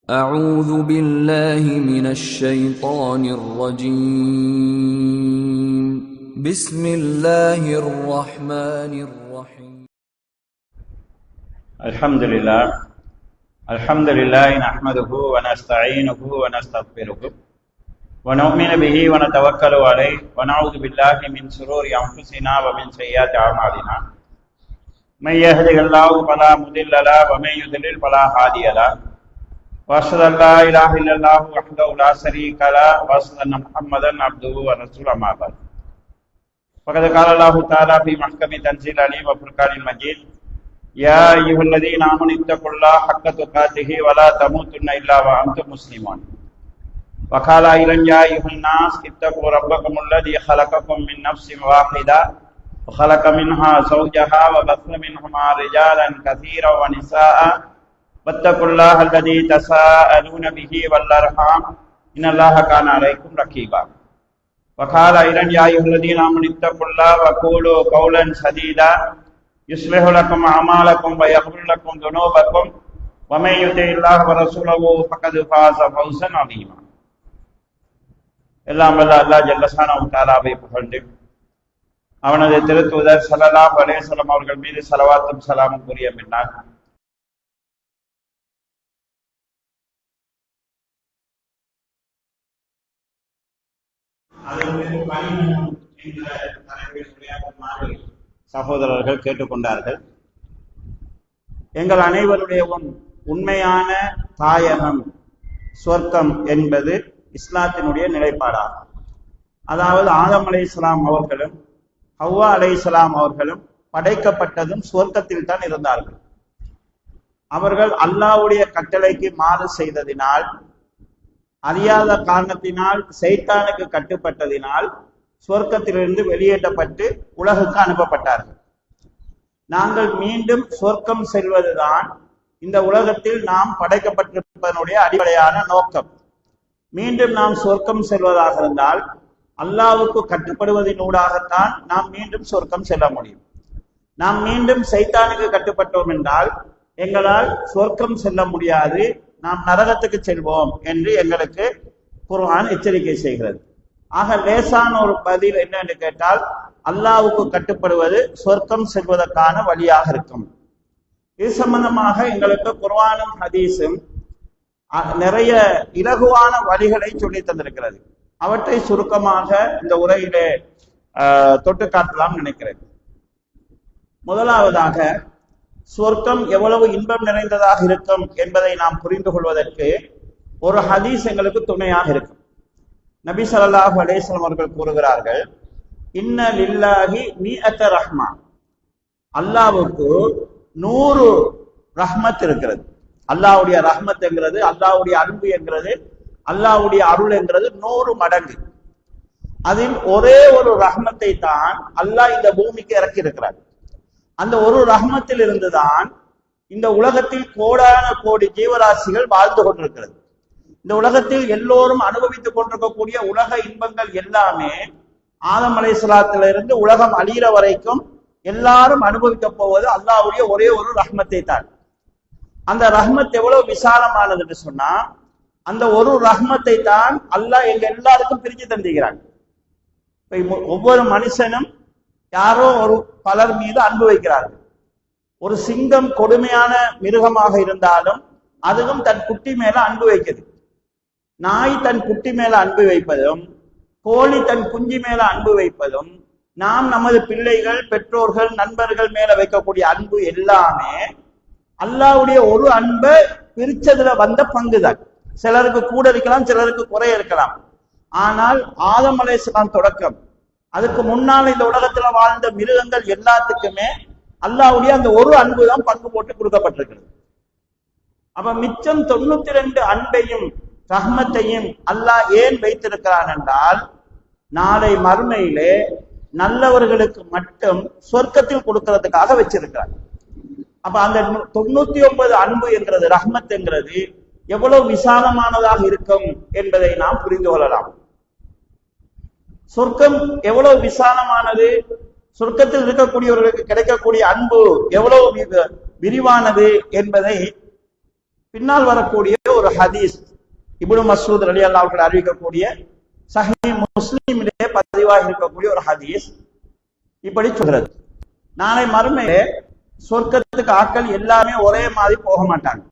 أعوذ بالله من الشيطان الرجيم بسم الله الرحمن الرحيم الحمد لله نحمده ونستعينه ونستغفره ونؤمن به ونتوكل عليه ونعوذ بالله من شرور أنفسنا ومن سيئات أعمالنا من يهده الله فلا مضل له ومن يضلل فلا هادي له واشهد ان لا اله الا الله وحده لا شريك له واشهد ان محمدا عبده ورسوله اما بعد فقد قال الله تعالى في محكم تنزيل العليم وفرقان المجيد يا ايها الذين امنوا اتقوا الله حق تقاته ولا تموتن الا وانتم مسلمون وقال ايضا يا ايها الناس اتقوا ربكم الذي خلقكم من نفس واحده وخلق منها زوجها وبث منهما رجالا كثيرا ونساء واتقوا الله الذي تساءلون به والارحام ان الله كان عليكم رقيبا وقال ايضا يا ايها الذين امنوا اتقوا الله وقولوا قولا سديدا يصلح لكم اعمالكم ويغفر لكم ذنوبكم ومن يطع الله ورسوله فقد فاز فوزا عظيما. எல்லாம் வல்ல அல்லாஹ் ஜல்ல ஷானஹு தஆலாவை புகழ்ந்து அவனது திருத்தூதர் ஸல்லல்லாஹு அலைஹி வஸல்லம் அவர்கள் மீது ஸலவாத்தும் ஸலாமும் கூறிய பின்னர் சகோதரர்கள் கேட்டுக்கொண்டார்கள். எங்கள் அனைவருடைய உண்மையான தாயகம் சொர்க்கம் என்பது இஸ்லாத்தினுடைய நிலைப்பாடாகும். அதாவது ஆதம் அலைஹிஸ்ஸலாம் அவர்களும் ஹவ்வா அலைஹிஸ்ஸலாம் அவர்களும் படைக்கப்பட்டதும் சொர்க்கத்தில் தான் இருந்தார்கள். அவர்கள் அல்லாஹ்வுடைய கட்டளைக்கு மாறு செய்ததினால், அறியாத காரணத்தினால், சைத்தானுக்கு கட்டுப்பட்டதினால் சொர்க்கத்திலிருந்து வெளியேற்றப்பட்டு உலகுக்கு அனுப்பப்பட்டார்கள். நாங்கள் மீண்டும் சொர்க்கம் செல்வதுதான் இந்த உலகத்தில் நாம் படைக்கப்பட்டிருப்பதனுடைய அடிப்படையான நோக்கம். மீண்டும் நாம் சொர்க்கம் செல்வதாக இருந்தால் அல்லாஹ்வுக்கு கட்டுப்படுவதனூடாகத்தான் நாம் மீண்டும் சொர்க்கம் செல்ல முடியும். நாம் மீண்டும் சைத்தானுக்கு கட்டுப்பட்டோம் என்றால் எங்களால் சொர்க்கம் செல்ல முடியாது, நாம் நரகத்துக்கு செல்வோம் என்று எங்களுக்கு குர்ஆன் எச்சரிக்கை செய்கிறது. ஆக லேசான ஒரு பதில் என்னன்னு கேட்டால், அல்லாஹ்வுக்கு கட்டுப்படுவது சொர்க்கம் செல்வதற்கான வழியாக இருக்கும். இது சம்பந்தமாக எங்களுக்கு குர்ஆனும் ஹதீஸும் நிறைய இலகுவான வழிகளை சொல்லி தந்திருக்கிறது. அவற்றை சுருக்கமாக இந்த உரையிலே தொட்டு காட்டலாம் நினைக்கிறேன். முதலாவதாக, சொர்க்கம் எவ்வளவு இன்பம் நிறைந்ததாக இருக்கும் என்பதை நாம் புரிந்து கொள்வதற்கு ஒரு ஹதீஸ் எங்களுக்கு துணையாக இருக்கும். நபி ஸல்லல்லாஹு அலைஹி வஸல்லம் அவர்கள் கூறுகிறார்கள், இன்ன லில்லாஹி மிஅத ரஹ்மா, அல்லாஹ்வுக்கு 100 ரஹ்மத் இருக்கிறது. அல்லாஹ்வுடைய ரஹ்மத் என்கிறது, அல்லாஹ்வுடைய அன்பு என்கிறது, அல்லாஹ்வுடைய அருள் என்கிறது 100 மடங்கு. அதில் ஒரே ஒரு ரஹ்மத்தை தான் அல்லாஹ் இந்த பூமிக்கு இறக்கி இருக்கிறார். அந்த ஒரு ரஹ்மத்தில் இருந்துதான் இந்த உலகத்தில் கோடான கோடி ஜீவராசிகள் வாழ்ந்து கொண்டிருக்கிறது. இந்த உலகத்தில் எல்லோரும் அனுபவித்துக் கொண்டிருக்கக்கூடிய உலக இன்பங்கள் எல்லாமே ஆதம் அலைஹிஸ்ஸலாத்திலிருந்து உலகம் அழிகிற வரைக்கும் எல்லாரும் அனுபவிக்க போவது அல்லாஹ்வுடைய ஒரே ஒரு ரஹ்மத்தை தான். அந்த ரஹ்மத் எவ்வளவு விசாலமானது என்று சொன்னா, அந்த ஒரு ரஹ்மத்தை தான் அல்லாஹ் எங்க எல்லாருக்கும் பிரிச்சு தந்துகிறாங்க. ஒவ்வொரு மனுஷனும் யாரோ ஒரு பலர் மீது அன்பு வைக்கிறார்கள். ஒரு சிங்கம் கொடுமையான மிருகமாக இருந்தாலும் அதுவும் தன் குட்டி மேல அன்பு வைக்குது. நாய் தன் குட்டி மேல அன்பு வைப்பதும், கோழி தன் குஞ்சு மேல அன்பு வைப்பதும், நாம் நமது பிள்ளைகள், பெற்றோர்கள், நண்பர்கள் மேல வைக்கக்கூடிய அன்பு எல்லாமே அல்லாஹ்வுடைய ஒரு அன்பை பிரிச்சதுல வந்த பங்குதான். சிலருக்கு கூட இருக்கலாம், சிலருக்கு குறைய இருக்கலாம். ஆனால் ஆதம் அலைஹிஸ்ஸலாம் தொடக்கம் அதுக்கு முன்னால் இந்த உலகத்துல வாழ்ந்த மிருகங்கள் எல்லாத்துக்குமே அல்லாஹ்வுடைய அந்த ஒரு அன்பு தான் பங்கு போட்டு கொடுக்கப்பட்டிருக்கிறது. அப்ப மிச்சம் 92 அன்பையும் ரஹ்மத்தையும் அல்லாஹ் ஏன் வைத்திருக்கிறான் என்றால், நாளை மறுமையிலே நல்லவர்களுக்கு மட்டும் சொர்க்கத்தில் கொடுக்கிறதுக்காக வச்சிருக்கிறார். அப்ப அந்த 99 அன்பு என்கிறது, ரஹ்மத் என்கிறது எவ்வளவு விசாலமானதாக இருக்கும் என்பதை நாம் புரிந்து கொள்ளலாம். சொர்க்கம் எவ்வளவு விசாலமானது, சொர்க்கத்தில் இருக்கக்கூடியவர்களுக்கு கிடைக்கக்கூடிய அன்பு எவ்வளவு விரிவானது என்பதை பின்னால் வரக்கூடிய ஒரு ஹதீஸ் இப்னு மஸ்ஊத் ரலியல்லாஹு அவர்கள் அறிவிக்கக்கூடிய சஹீஹ் முஸ்லிமிலே பதிவாகி இருக்கக்கூடிய ஒரு ஹதீஸ் இப்படி சொல்றது, நாளை மறுமையிலே சொர்க்கத்துக்கு ஆட்கள் எல்லாமே ஒரே மாதிரி போக மாட்டாங்க.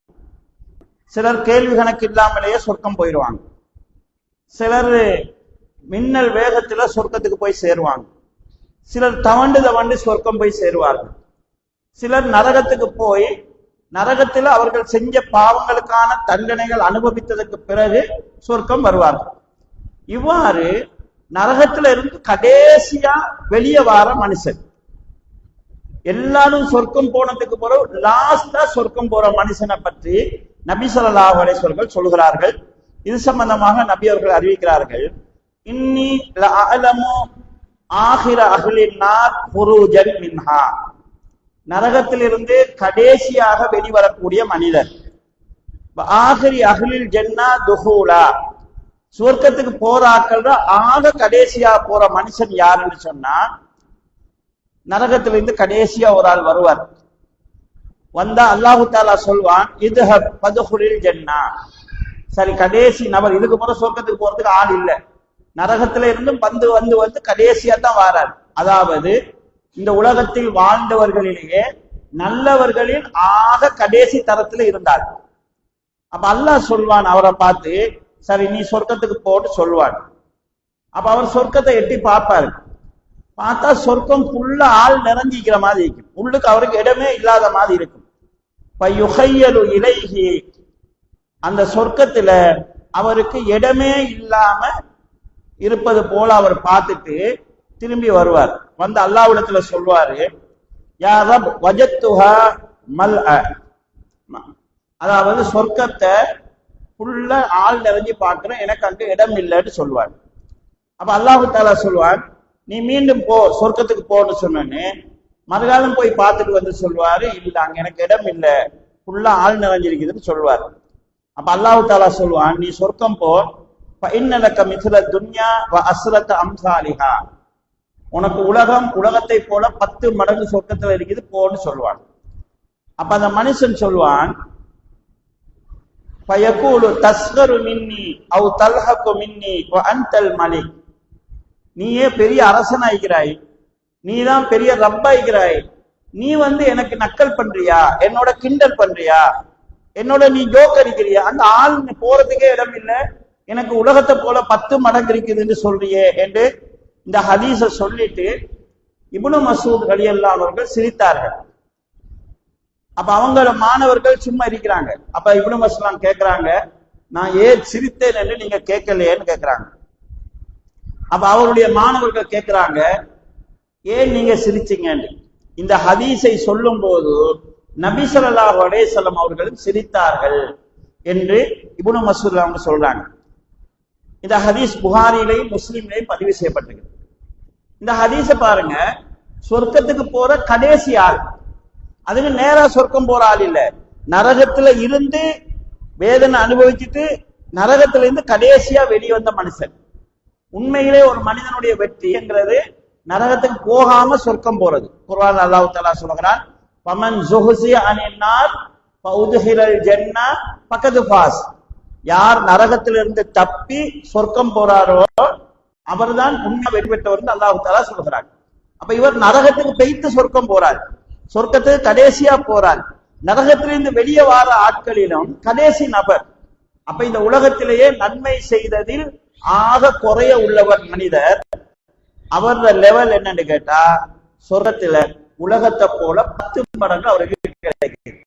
சிலர் கேள்வி கணக்கு இல்லாமலேயே சொர்க்கம் போயிடுவாங்க, சிலர் மின்னல் வேகத்துல சொர்க்கத்துக்கு போய் சேருவாங்க, சிலர் தவண்டு சொர்க்கம் போய் சேருவார்கள், சிலர் நரகத்துக்கு போய் நரகத்தில் அவர்கள் செஞ்ச பாவங்களுக்கான தண்டனைகள் அனுபவித்ததற்கு பிறகு சொர்க்கம் வருவார்கள். இவ்வாறு நரகத்துல இருந்து கடைசியா வெளியே வார மனுஷன், எல்லாரும் சொர்க்கம் போனதுக்கு பிறகு லாஸ்டா சொர்க்கம் போற மனுஷனை பற்றி நபி ஸல்லல்லாஹு அலைஹி வஸல்லம் சொல்கிறார்கள். இது சம்பந்தமாக நபி அவர்கள் அறிவிக்கிறார்கள், இன்னி லஅலமு ஆகிர அஹ்லின் நார் குரூஜன் மின்ஹா, நரகத்திலிருந்து கடைசியாக வெளிவரக்கூடிய மனிதர், ஆகிரி அஹ்லில் ஜன்னா துஹூலா, சுவர்க்கத்துக்கு போற ஆட்கள் ஆக கடைசியா போற மனுஷன் யாருன்னு சொன்னா நரகத்திலிருந்து கடைசியா ஒரு ஆள் வருவார். வந்தா அல்லாஹு தாலா சொல்வான், இதுஹப் பதுஹுலில் ஜன்னா, சரி கடைசி நபர், இதுக்கு போற சொர்க்கத்துக்கு போறதுக்கு ஆள் இல்லை, நரகத்துல இருந்தும் வந்து கடைசியா தான் வாரார். அதாவது இந்த உலகத்தில் வாழ்ந்தவர்களிலேயே நல்லவர்களில் ஆக கடைசி தரத்துல இருந்தார். அப்ப அல்லாஹ் சொல்வான் அவரை பார்த்து, சரி நீ சொர்க்கத்துக்கு போட்டு சொல்வான். அப்ப அவர் சொர்க்கத்தை எட்டி பார்ப்பாரு, பார்த்தா சொர்க்கம் ஃபுல்லா ஆள் நிறைஞ்சிக்கிற மாதிரி இருக்கும், உள்ளுக்கு அவருக்கு இடமே இல்லாத மாதிரி இருக்கும். இலைஹி, அந்த சொர்க்கத்துல அவருக்கு இடமே இல்லாம இருப்பது போல அவர் பார்த்துட்டு திரும்பி வருவார். வந்து அல்லாஹ்விடத்துல சொல்வாரு, யா ரப் வஜத்துஹா மல்அ, அதாவது சொர்க்கத்தை ஃபுல்லா ஆள் நிறைஞ்சி பார்க்கிறேன், எனக்கு அங்க இடம் இல்லைன்னு சொல்வார். அப்ப அல்லாஹு தாலா சொல்வான், நீ மீண்டும் போ சொர்க்கத்துக்கு போன்னு சொன்னேன்னு மறுகாலம் போய் பார்த்துட்டு வந்து சொல்வாரு, இல்ல அங்க எனக்கு இடம் இல்லை, ஃபுல்லா ஆள் நிறைஞ்சிருக்குதுன்னு சொல்வார். அப்ப அல்லாஹு தாலா சொல்வான், நீ சொர்க்கம் போ, இன்னலக மித்ல துன்யா வ அஸ்ரத அம்சாலிஹா, உனக்கு உலகத்தை போல 10 மடங்கு சொர்க்கத்துல இருக்குது போன்னு சொல்வான். அப்ப அந்த மனுஷன் சொல்வான், ஃபயகூலு தஸ்கரு மின்னி அவ் தல்ஹகு மின்னி வ அன்தல் மலிக், நீயே பெரிய அரசனாய்கிறாய், நீதான் பெரிய ரப்பாய்கிறாய், நீ எனக்கு நக்கல் பண்றியா, என்னோட கிண்டல் பண்றியா, என்னோட நீ ஜோக் அடிக்கிறியா, அந்த ஆள் போறதுக்கே இடம் இல்லை, எனக்கு உலகத்தை போல 10 மடங்கு இருக்குதுன்னு சொல்றியே என்று இந்த ஹதீஸ சொல்லிட்டு இப்னு மஸ்ஊத் ரலியல்லாஹு அவர்கள் சிரித்தார்கள். அப்ப அவங்கள மாணவர்கள் சும்மா இருக்கிறாங்க. அப்ப இப்னு மஸ்ஊத் கேட்கிறாங்க, நான் ஏன் சிரித்தேன் என்று நீங்க கேட்கலையேன்னு கேட்கிறாங்க. அப்ப அவருடைய மாணவர்கள் கேட்கிறாங்க, ஏன் நீங்க சிரிச்சீங்கன்னு. இந்த ஹதீஸை சொல்லும் போது நபி ஸல்லல்லாஹு அலைஹி வஸல்லம் அவர்களும் சிரித்தார்கள் என்று இப்னு மஸ்ஊத் அவங்க சொல்றாங்க. இந்த ஹதீஸ் புகாரிலையும் முஸ்லிம்லையும் பதிவு செய்யப்பட்டிருக்கு. இந்த ஹதீஸ பாருங்க, சொர்க்கத்துக்கு போற கடைசி ஆள், அதுக்கு நேரா சொர்க்கம் போற ஆள் இல்ல, நரகத்துல இருந்து வேதனை அனுபவிச்சுட்டு நரகத்துல இருந்து கடைசியா வெளியே வந்த மனுஷன். உண்மையிலே ஒரு மனிதனுடைய வெற்றிங்கிறது நரகத்துக்கு போகாம சொர்க்கம் போறது. குர்ஆன் அல்லாஹ் தஆலா சொல்கிறான், ஃபமன் ஸுஹ்ஸிய அனின் நார் ஃபஉத்ஹிலல் ஜன்னah ஃபகத் ஃபாஸ், யார் நரகத்திலிருந்து தப்பி சொர்க்கம் போறாரோ அவர்தான் உண்மை வெற்றி பெற்றவர் அல்லாஹ் தஆலா சொல்கிறார். அப்ப இவர் நரகத்துக்கு பெய்த்து சொர்க்கம் போறார், சொர்க்கத்துக்கு கடைசியா போறார், நரகத்திலிருந்து வெளியே வார ஆட்களிலும் கடைசி நபர். அப்ப இந்த உலகத்திலேயே நன்மை செய்ததில் ஆக குறைய உள்ளவர் மனிதர், அவர் லெவல் என்னன்னு கேட்டா சொர்க்கத்துல உலகத்தை போல 10 மடங்கு அவருக்கு கிடைக்கும்.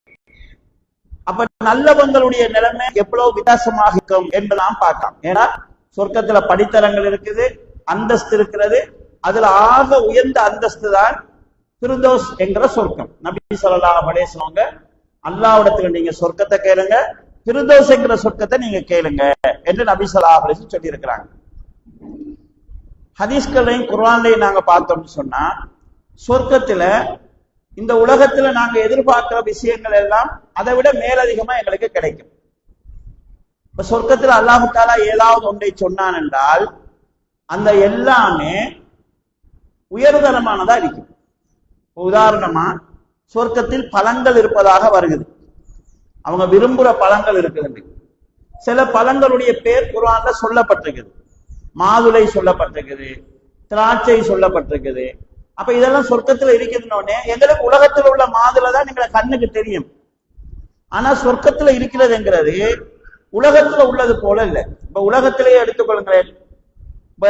அப்ப நல்லவங்களுடைய நிலைமை எவ்வளவு வித்தியாசமாக இருக்கும் என்று நாம் பார்க்கலாம். ஏன்னா சொர்க்கத்துல படித்தரங்கள் இருக்குது, அந்தஸ்து இருக்கிறது, அதுல ஆக உயர்ந்த அந்தஸ்து தான் ஃபிர்தௌஸ் என்கிற சொர்க்கம். நபி ஸல்லல்லாஹு அலைஹி வஸல்லம் அல்லாஹ்விடத்துல நீங்க சொர்க்கத்தை கேளுங்க, ஃபிர்தௌஸ் என்கிற சொர்க்கத்தை நீங்க கேளுங்க என்று நபி ஸல்லல்லாஹு அலைஹி வஸல்லம் சொல்லி இருக்கிறாங்க. ஹதீஸ்களையும் குர்ஆன்லையும் நாங்க பார்த்தோம்னு சொன்னா சொர்க்கத்துல இந்த உலகத்துல நாங்க எதிர்பார்க்கிற விஷயங்கள் எல்லாம் அதை விட மேலதிகமா எங்களுக்கு கிடைக்கும். இப்ப சொர்க்கத்துல அல்லாஹ் தஆலா ஏதாவது ஒன்றை சொன்னான் என்றால் அந்த எல்லாமே உயர்தரமானதா இருக்கும். உதாரணமா சொர்க்கத்தில் பழங்கள் இருப்பதாக வருகிறது, அவங்க விரும்புற பழங்கள் இருக்குது. சில பழங்களுடைய பேர் குர்ஆன்ல சொல்லப்பட்டிருக்குது. மாதுளை சொல்லப்பட்டிருக்குது, திராட்சை சொல்லப்பட்டிருக்குது. அப்ப இதெல்லாம் சொர்க்கத்துல இருக்குதுன்னொடனே எங்களுக்கு உலகத்தில் உள்ள மாதுளை தான் எங்களை கண்ணுக்கு தெரியும். ஆனா சொர்க்கத்துல இருக்கிறதுங்கிறது உலகத்துல உள்ளது போல இல்லை. இப்ப உலகத்திலேயே எடுத்துக்கொள்ளுங்களேன். இப்ப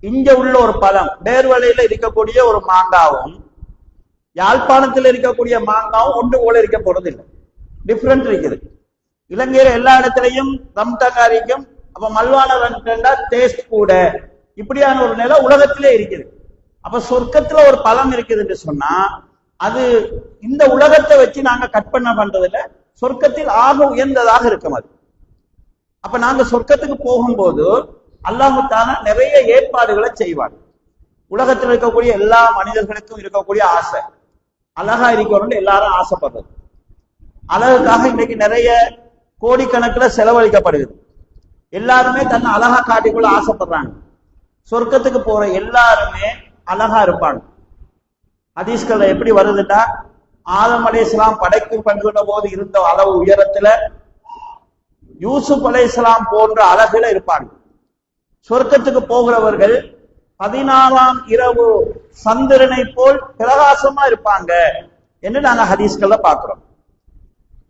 இங்க உள்ள ஒரு பழம், பேர்வளையில இருக்கக்கூடிய ஒரு மாங்காவும் யாழ்ப்பாணத்தில் இருக்கக்கூடிய மாங்காவும் ஒன்று போல இருக்க போறது இல்லை. டிஃபரெண்ட் இருக்குது. இலங்கையில எல்லா இடத்துலையும் ரம்தங்கா இருக்கும். அப்ப மல்வான டேஸ்ட் கூட இப்படியான ஒரு நிலை உலகத்திலே இருக்குது. அப்ப சொர்க்கத்துல ஒரு பழம் இருக்குது என்று சொன்னா அது இந்த உலகத்தை வச்சு நாங்க கற்பனை பண்றதுல சொர்க்கத்தில் ஆக உயர்ந்ததாக இருக்கும் அது. அப்ப நாங்க சொர்க்கத்துக்கு போகும்போது அல்லாஹ் தஆலா நிறைய ஏற்பாடுகளை செய்வார். உலகத்தில் இருக்கக்கூடிய எல்லா மனிதர்களுக்கும் இருக்கக்கூடிய ஆசை, அழகா இருக்கணும்னு எல்லாரும் ஆசைப்படுறது. அழகுக்காக இன்னைக்கு நிறைய கோடிக்கணக்கில் செலவழிக்கப்படுகிறது. எல்லாருமே தன்னை அழகா காட்டிக்கொள்ள ஆசைப்படுறாங்க. சொர்க்கத்துக்கு போற எல்லாருமே அழகா இருப்பாங்க. ஹதீஸ்கள்ல எப்படி வருதுன்னா, ஆதம் அலைஹிஸ்ஸலாம் படைக்கும் பண்புன போது இருந்த அளவு உயரத்துல யூசுப் அலைஹிஸ்ஸலாம் போன்ற அழகுல இருப்பாங்க. சொர்க்கத்துக்கு போகிறவர்கள் 14ஆம் இரவு சந்திரனை போல் பிரகாசமா இருப்பாங்க என்று நாங்க ஹதீஸ்கள்ல பார்க்கிறோம்.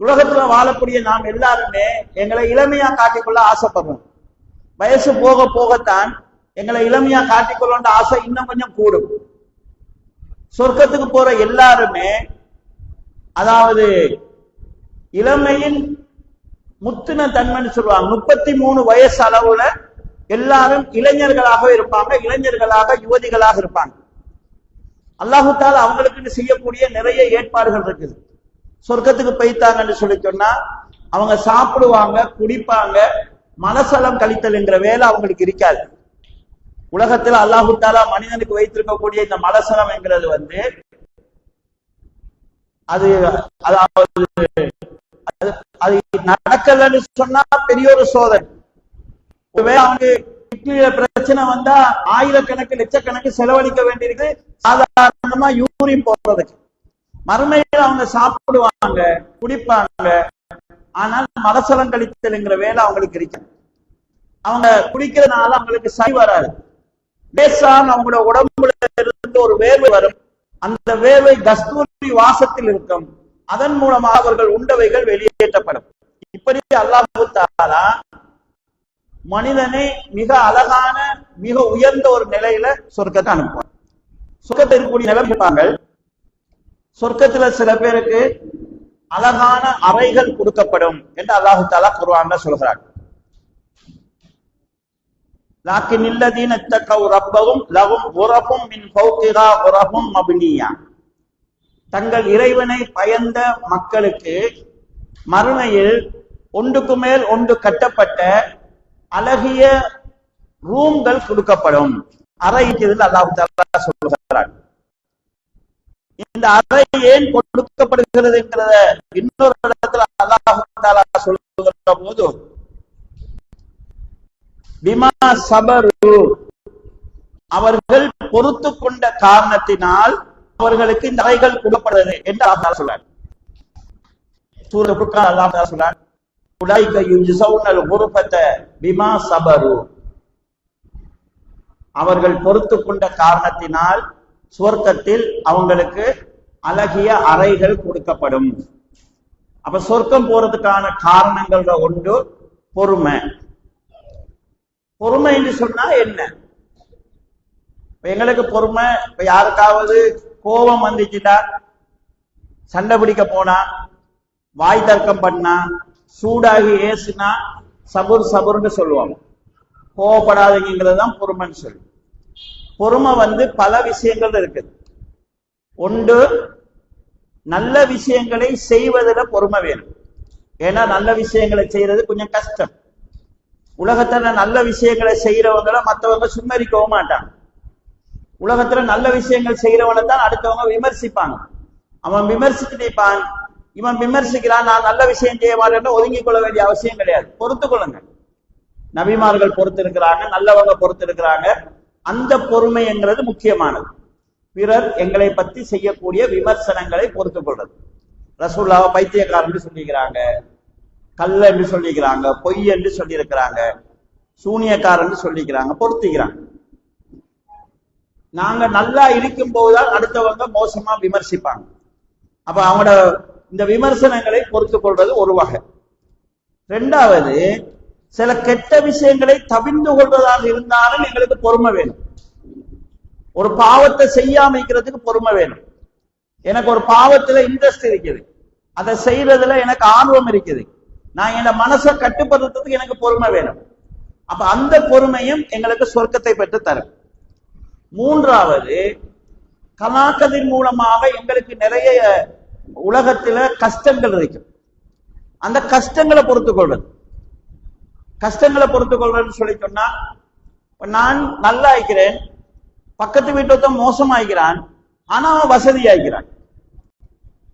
உலகத்துல வாழக்கூடிய நாம் எல்லாருமே எங்களை இளமையா காட்டிக்கொள்ள ஆசைப்படுறோம். வயசு போக போகத்தான் எங்களை இளமையா காட்டிக்கொள்ள ஆசை இன்னும் கொஞ்சம் கூடும். சொர்க்கத்துக்கு போற எல்லாருமே அதாவது இளமையின் முத்தின தன்மைன்னு சொல்லுவாங்க. 33 வயசு அளவுல எல்லாரும் இளைஞர்களாக இருப்பாங்க, இளைஞர்களாக யுவதிகளாக இருப்பாங்க. அல்லாஹ் தஆலா அவங்களுக்கு செய்யக்கூடிய நிறைய ஏற்பாடுகள் இருக்குது. சொர்க்கத்துக்கு போய்த்தாங்கன்னு சொல்லி சொன்னா அவங்க சாப்பிடுவாங்க, குடிப்பாங்க, மனசலம் கழித்தல் என்கிற வேலை அவங்களுக்கு இருக்காது. உலகத்துல அல்லாஹ் தஆலா மனிதனுக்கு வைத்திருக்கக்கூடிய இந்த மனசலம் என்கிறது அது அது நடக்கலன்னு சொன்னா பெரிய ஒரு சோதனை. ஒருவேளை அவங்க கிட்னியில பிரச்சனை வந்தா ஆயிரக்கணக்கு லட்சக்கணக்கு செலவழிக்க வேண்டியிருக்கு சாதாரணமா யூரின் போறதுக்கு. மறுமையில் அவங்க சாப்பிடுவாங்க, குடிப்பாங்க, ஆனால் மனசலம் கழித்தல்ங்கிற வேலை அவங்களுக்கு இருக்கு. அவங்க குடிக்கிறதுனால அவங்களுக்கு சரி வராது. லேசாக அவங்களோட உடம்புல இருந்து ஒரு வேர்வை வரும். அந்த வேர்வை கஸ்தூரி வாசத்தில் இருக்கும். அதன் மூலமாக அவர்கள் உண்டவைகள் வெளியேற்றப்படும். இப்படி அல்லாஹ் தஆலா மனிதனை மிக அழகான மிக உயர்ந்த ஒரு நிலையில சொர்க்கத்தை அனுப்புவார். சொர்க்கத்தில் இருக்கக்கூடிய நிலைப்பாங்கள், சொர்க்கத்துல சில பேருக்கு அழகான அறைகள் கொடுக்கப்படும் என்று அல்லாஹ் தஆலா குர்ஆன்ல சொல்கிறார். லாக்கின் இல்லதீன தக்கவு ரப்பகும் லஹும் குரஃபும் மின் ஃபௌகிஹா குரஃபும் மப்னியா. தங்கள் இறைவனை பயந்த மக்களுக்கு மறுமையில் ஒன்றுக்கு மேல் ஒன்று கட்டப்பட்ட அழகிய ரூம்கள் கொடுக்கப்படும். அறை அல்லாஹ் தஆலா சொல்கிறார். இந்த அறை ஏன் கொடுக்கப்படுகிறது என்கிறத இன்னொரு இடத்துல அல்லாஹ் தஆலா சொல்லுகிற போது பிமா சபரு, அவர்கள் பொறுத்து கொண்ட காரணத்தினால் அவர்களுக்கு இந்த அறைகள் கொடுக்கப்படுகிறது என்று அல்லாஹ் சொல்றார். சூரத்துல் ஃபுர்கான் அல்லாஹ் தஆலா சொல்றார், உலைக யுஜ்ஸவுனல் குர்ஃபத பிமா சபரு. அவர்கள் பொறுத்து கொண்ட காரணத்தினால் சொர்க்கத்தில் அவங்களுக்கு அழகிய அறைகள் கொடுக்கப்படும். அப்ப சொர்க்கம் போறதுக்கான காரணங்கள் ஒன்று பொறுமை. பொறுமை என்று சொன்னா என்ன? எங்களுக்கு பொறுமை, இப்ப யாருக்காவது கோபம் வந்துச்சுட்டா, சண்டை பிடிக்க போனா, வாய் தர்க்கம் பண்ணா, சூடாகி ஏசுனா சபுர் சபுர்னு சொல்லுவாங்க. கோவப்படாதீங்கிறது தான் பொறுமைன்னு சொல்லு. பொறுமை பல விஷயங்கள் இருக்குது. ஒன்று, நல்ல விஷயங்களை செய்வதில் பொறுமை வேணும். ஏன்னா நல்ல விஷயங்களை செய்யறது கொஞ்சம் கஷ்டம். உலகத்துல நல்ல விஷயங்களை செய்யறவங்களை மற்றவங்க சும்மரிக்கவும் மாட்டாங்க. உலகத்துல நல்ல விஷயங்கள் செய்யறவனை தான் அடுத்தவங்க விமர்சிப்பாங்க. அவன் விமர்சிச்சு நிற்பான், இவன் விமர்சிக்கிறான், நான் நல்ல விஷயம் செய்ய மாட்டேன்னு ஒதுங்கிக் கொள்ள வேண்டிய அவசியம் கிடையாது. பொறுத்து கொள்ளுங்க. நபிமார்கள் பொறுத்து இருக்கிறாங்க, நல்லவங்க பொறுத்து இருக்கிறாங்க. அந்த பொறுமைங்கிறது முக்கியமானது. பிறர் எங்களை பத்தி செய்யக்கூடிய விமர்சனங்களை பொறுத்து கொள்றது. ரசூலுல்லாஹ் பைத்தியக்காரன்னு சொல்லிக்கிறாங்க, கல்ல என்று சொல்லிக்கிறாங்க, பொய் என்று சொல்லி இருக்கிறாங்க, சூனியக்காரன்னு சொல்லிக்கிறாங்க, பொருத்திக்கிறாங்க. நாங்க நல்லா இருக்கும் போதுதான் அடுத்தவங்க மோசமா விமர்சிப்பாங்க. அப்ப அவங்களோட இந்த விமர்சனங்களை பொறுத்துக் கொள்வது ஒரு வகை. ரெண்டாவது, சில கெட்ட விஷயங்களை தவிர்த்து கொள்வதாக இருந்தாலும் எங்களுக்கு பொறுமை வேணும். ஒரு பாவத்தை செய்யாம இருக்கிறதுக்கு பொறுமை வேணும். எனக்கு ஒரு பாவத்துல இன்ட்ரெஸ்ட் இருக்குது, அதை செய்யறதுல எனக்கு ஆர்வம் இருக்குது, நான் என் மனசை கட்டுப்படுத்துறதுக்கு எனக்கு பொறுமை வேணும். அப்ப அந்த பொறுமையும் எங்களுக்கு சொர்க்கத்தை பெற்று தரும். மூன்றாவது, கலாக்கதின் மூலமாக எங்களுக்கு நிறைய உலகத்துல கஷ்டங்கள் இருக்கும். அந்த கஷ்டங்களை பொறுத்துக் கொள்வது. கஷ்டங்களை பொறுத்துக் கொள்வதுன்னு சொல்லி சொன்னா, நான் நல்லா இருக்கிறேன், பக்கத்து வீட்டை மோசமாகிறான், ஆனா அவன் வசதி ஆகிறான்.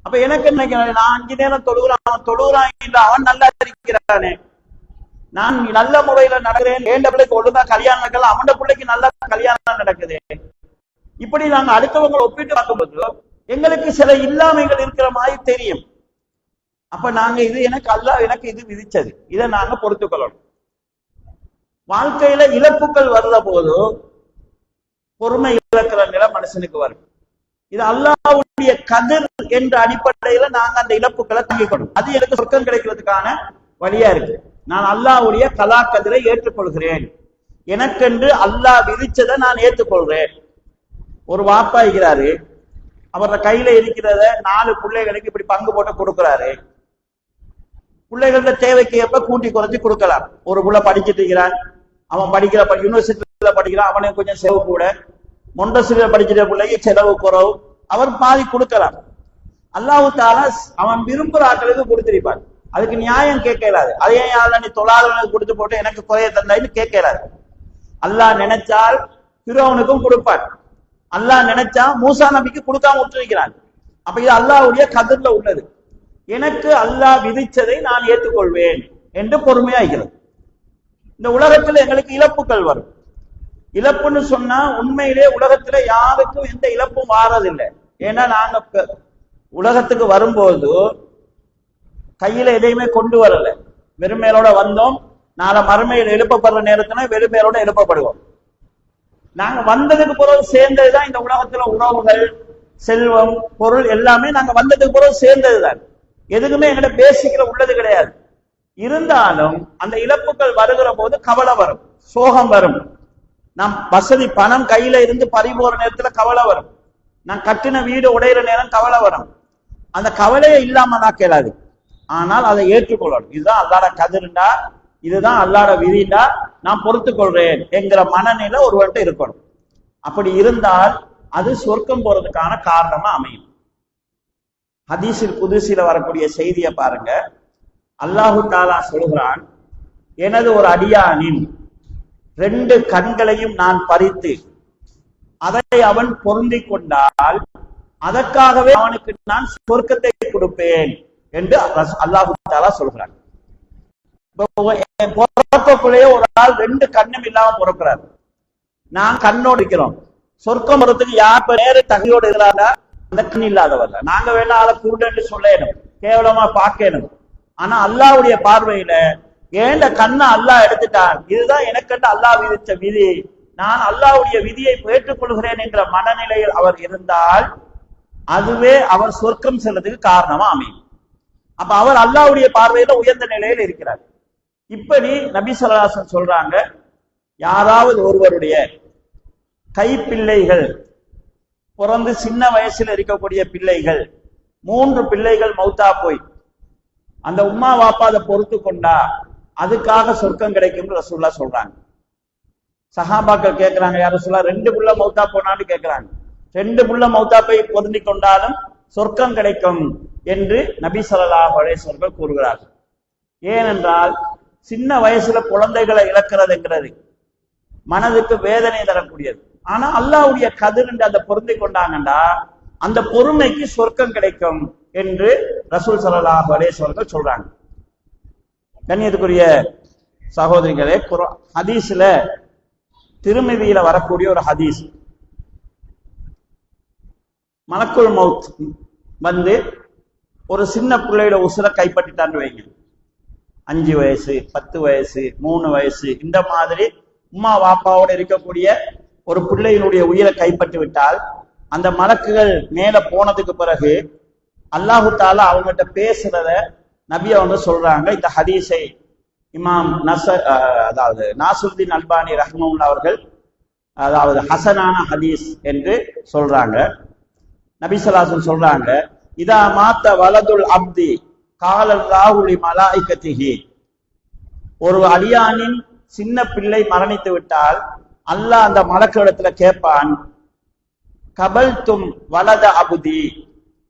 அப்ப எனக்கு என்ன, நான் 5 நேரம் தொழுகிறான், அவன் தொழுகிறான் இல்லை, அவன் நல்லா இருக்கிறானே, நான் நல்ல முறையில நடக்கிறேன், ஏண்ட பிள்ளைக்கு ஒழுங்கா கல்யாணம் நடக்கல, அவன் பிள்ளைக்கு நல்ல கல்யாணம் நடக்குது. இப்படி நாங்க அடுத்தவங்களை ஒப்பிட்டு பார்க்கும்போது எங்களுக்கு சில இல்லாமைகள் இருக்கிற மாதிரி தெரியும். அப்ப நாங்க இது எனக்கு அல்லாஹ் எனக்கு இது விதிச்சது, இதை நாங்க பொறுத்துக் கொள்ளணும். வாழ்க்கையில இழப்புகள் வர்ற போது பொறுமை இழக்கிற நிலை மனுஷனுக்கு வரும். இது அல்லாஹ்வுடைய கதிர் என்ற அடிப்படையில நாங்க அந்த இழப்புகளை தாங்கிக்கணும். அது எனக்கு சொர்க்கம் கிடைக்கிறதுக்கான வழியா இருக்கு. நான் அல்லாஹ்வுடைய கலா கதிரை ஏற்றுக்கொள்கிறேன், எனக்கென்று அல்லாஹ் விதிச்சதை நான் ஏற்றுக்கொள்கிறேன். ஒரு வாப்பா இருக்கிறாரு, அவரோட கையில இருக்கிறத 4 பிள்ளைகளுக்கு இப்படி பங்கு போட்டு கொடுக்கிறாரு. பிள்ளைகளோட தேவைக்கு ஏற்ப கூட்டி குறைச்சி கொடுக்கலாம். ஒரு புள்ள படிச்சுட்டு இருக்கிறான், அவன் படிக்கிற யூனிவர்சிட்டியில படிக்கிறான், அவனுக்கு கொஞ்சம் செலவு கூட, மொண்டசில படிக்கிற பிள்ளைக்கு செலவு குறவு, அவர் பாதி கொடுக்கலாம். அல்லாஹ் தஆலா அவன் விரும்புற ஆட்களுக்கு கொடுத்திருப்பான். அதுக்கு நியாயம் கேட்கலாது. அதே யாரும் நீ தொழாதவனுக்கு கொடுத்து போட்டு எனக்கு குறைய தந்தாயின்னு கேட்கலாது. அல்லாஹ் நினைச்சால் ஃபிரௌனுக்கும் கொடுப்பான், அல்லாஹ் நினைச்சா மூசா நபிக்கு கொடுக்காம விட்டுருக்கிறான். அப்ப இது அல்லாஹ்வுடைய கதிர்ல உள்ளது. எனக்கு அல்லாஹ் விதிச்சதை நான் ஏற்றுக்கொள்வேன் என்று பொறுமையாகிறது. இந்த உலகத்துல எங்களுக்கு இழப்புகள் வரும். இழப்புன்னு சொன்னா உண்மையிலே உலகத்துல யாருக்கும் எந்த இழப்பும் வாரதில்லை. ஏன்னா நாங்க உலகத்துக்கு வரும்போது கையில எதையுமே கொண்டு வரல, வெறுமையோட வந்தோம். நாளை மறுமையில் எழுப்பப்படுற நேரத்துல வெறுமையோட எழுப்பப்படுவோம். நாங்க வந்ததுக்கு பிறகு சேர்ந்ததுதான் இந்த உலகத்துல உறவுகள், செல்வம், பொருள் எல்லாமே நாங்க வந்ததுக்கு பிறகு சேர்ந்ததுதான். எதுக்குமே எங்கிட்ட பேசிக்கிற உள்ளது கிடையாது. இருந்தாலும் அந்த இழப்புகள் வருகிற போது கவலை வரும், சோகம் வரும். நம் வசதி பணம் கையில இருந்து பறி போற நேரத்துல கவலை வரும். நான் கட்டின வீடு உடையிற நேரம் கவலை வரும். அந்த கவலையை இல்லாம நான் கேளாது. ஆனால் அதை ஏற்றுக்கொள்ளணும். இதுதான் அல்லாட கதிர்ண்டா, இதுதான் அல்லாட விதிண்டா, நான் பொறுத்துக் கொள்றேன் என்கிற மனநிலை ஒருவர்கிட்ட இருக்கணும். அப்படி இருந்தால் அது சொர்க்கம் போறதுக்கான காரணமா அமையும். ஹதீஸில் குதுசில வரக்கூடிய செய்தியை பாருங்க. அல்லாஹு தஆலா சொல்கிறான், எனது ஒரு அடியானின் 2 கண்களையும் நான் பறித்து அதை அவன் பொருந்திக் கொண்டால் அதற்காகவே அவனுக்கு நான் சொர்க்கத்தை கொடுப்பேன் என்று அல்லாஹு தஆலா சொல்கிறான். பிறக்கக்குள்ளேயே ஒரு ஆள் 2 கண்ணும் இல்லாம பிறக்கிறார். நான் கண்ணோடு இருக்கிறோம். சொர்க்கம் வரத்துக்கு யார் நேர தகுதியோடு இருக்கிறாரா? அந்த கண் இல்லாதவர்ல. நாங்க வேணா அதை குருடன்னு சொல்லணும், கேவலமா பார்க்கணும். ஆனா அல்லாஹ்வுடைய பார்வையில ஏண்ட கண்ணை அல்லாஹ் எடுத்துட்டான், இதுதான் எனக்கென்று அல்லாஹ் விதிச்ச விதி, நான் அல்லாஹ்வுடைய விதியை ஏற்றுக்கொள்கிறேன் என்ற மனநிலையில் அவர் இருந்தால் அதுவே அவர் சொர்க்கம் செல்றதுக்கு காரணமா அமையும். அப்ப அவர் அல்லாஹ்வுடைய பார்வையில உயர்ந்த நிலையில் இருக்கிறார். இப்படி நபி ஸல்லல்லாஹு அலைஹி வஸல்லம் சொல்றாங்க, யாராவது ஒருவருடைய கைப்பிள்ளைகள் பிறந்து சின்ன வயசுல இருக்கக்கூடிய பிள்ளைகள், 3 பிள்ளைகள் மௌத்தா போய் அந்த உம்மா வாப்பா அதை பொறுத்து கொண்டா அதுக்காக சொர்க்கம் கிடைக்கும் ரசூலுல்லாஹ் சொல்றாங்க. சஹாபாக்கள் கேட்கிறாங்க, யார் ரசூலுல்லாஹ் 2 புள்ள மௌத்தா போனான்னு கேட்கிறாங்க. 2 புள்ள மௌத்தா போய் பொருந்தி கொண்டாலும் சொர்க்கம் கிடைக்கும் என்று நபி ஸல்லல்லாஹு அலைஹி வஸல்லம் கூறுகிறார்கள். ஏனென்றால் சின்ன வயசுல குழந்தைகளை இழக்கிறதுங்கிறது மனதுக்கு வேதனை தரக்கூடியது. ஆனா அல்லாஹ்வுடைய கதிர் என்று அதை பொருந்தி கொண்டாங்கண்டா அந்த பொறுமைக்கு சொர்க்கம் கிடைக்கும் என்று ரசூல் ஸல்லல்லாஹு அலைஹி வஸல்லம் சொல்றாங்க. கண்ணியத்துக்குரிய சகோதரிகளே, ஹதீஸ்ல திருமிதியில வரக்கூடிய ஒரு ஹதீஸ், மலக்குல் மௌத் வந்து ஒரு சின்ன பிள்ளையோட உசுரை கைப்பற்றிட்டான்னு வைங்க. 5 வயசு 10 வயசு 3 வயசு இந்த மாதிரி உம்மா வாப்பாவோட இருக்கக்கூடிய ஒரு பிள்ளையினுடைய உயிரை கைப்பற்றி விட்டால் அந்த மலக்குகள் மேல போனதுக்கு பிறகு அல்லாஹு தாலா அவங்ககிட்ட பேசுறத நபி அவங்க சொல்றாங்க. இந்த ஹதீஸை இமாம் அதாவது நாசுருதீன் அல்பானி ரஹ்மத்துல்லாஹி அவர்கள் அதாவது ஹசனான ஹதீஸ் என்று சொல்றாங்க. நபி ஸல்லல்லாஹு அலைஹி வஸல்லம் சொல்றாங்க, இதா மாத்த வலதுல் அப்தி காலல்லாஹு லி மலாயிகத்திஹி, ஒரு அடியானின் சின்ன பிள்ளை மரணித்து விட்டால் அல்லாஹ் அந்த மலக்குகளிடத்துல கேட்பான், கபல்தும் வலத அபுதி,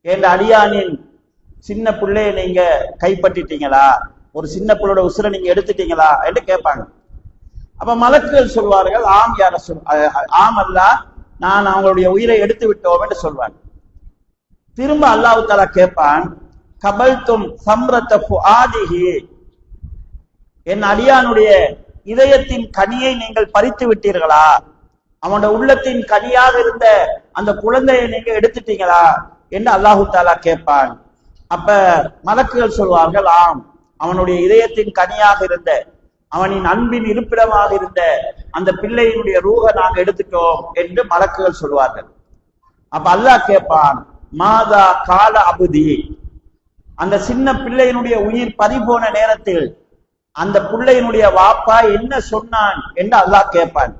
என்ற அடியானின் சின்ன பிள்ளையை நீங்க கைப்பற்றிட்டீங்களா, ஒரு சின்ன பிள்ளையோட உசுரை நீங்க எடுத்துட்டீங்களா என்று கேட்பாங்க. அப்ப மலக்குகள் சொல்வார்கள், ஆம் யார ஆம் அல்லாஹ், நான் அவங்களுடைய உயிரை எடுத்து விட்டோம் என்று சொல்வாங்க. திரும்ப அல்லாஹ் தஆலா கேட்பான், கபல்தும் சம்ரத ஃபுஆதிஹி, என் அடியானுடைய இதயத்தின் கனியை நீங்கள் பறித்து விட்டீர்களா, அவனுடைய உள்ளத்தின் கனியாக இருந்த அந்த குழந்தையை நீங்க எடுத்துட்டீங்களா என்று அல்லாஹு தாலா கேட்பான். அப்ப மலக்குகள் சொல்வார்கள், ஆம், அவனுடைய இதயத்தின் கனியாக இருந்த, அவனின் அன்பின் இருப்பிடமாக இருந்த அந்த பிள்ளையினுடைய ரூஹ நாங்கள் எடுத்துட்டோம் என்று மலக்குகள் சொல்வார்கள். அப்ப அல்லாஹ் கேட்பான், மாதா கால அபுதி, அந்த சின்ன பிள்ளையினுடைய உயிர் பறிபோன நேரத்தில் அந்த பிள்ளையினுடைய வாப்பா என்ன சொன்னான் என்று அல்லாஹ் கேட்பான்.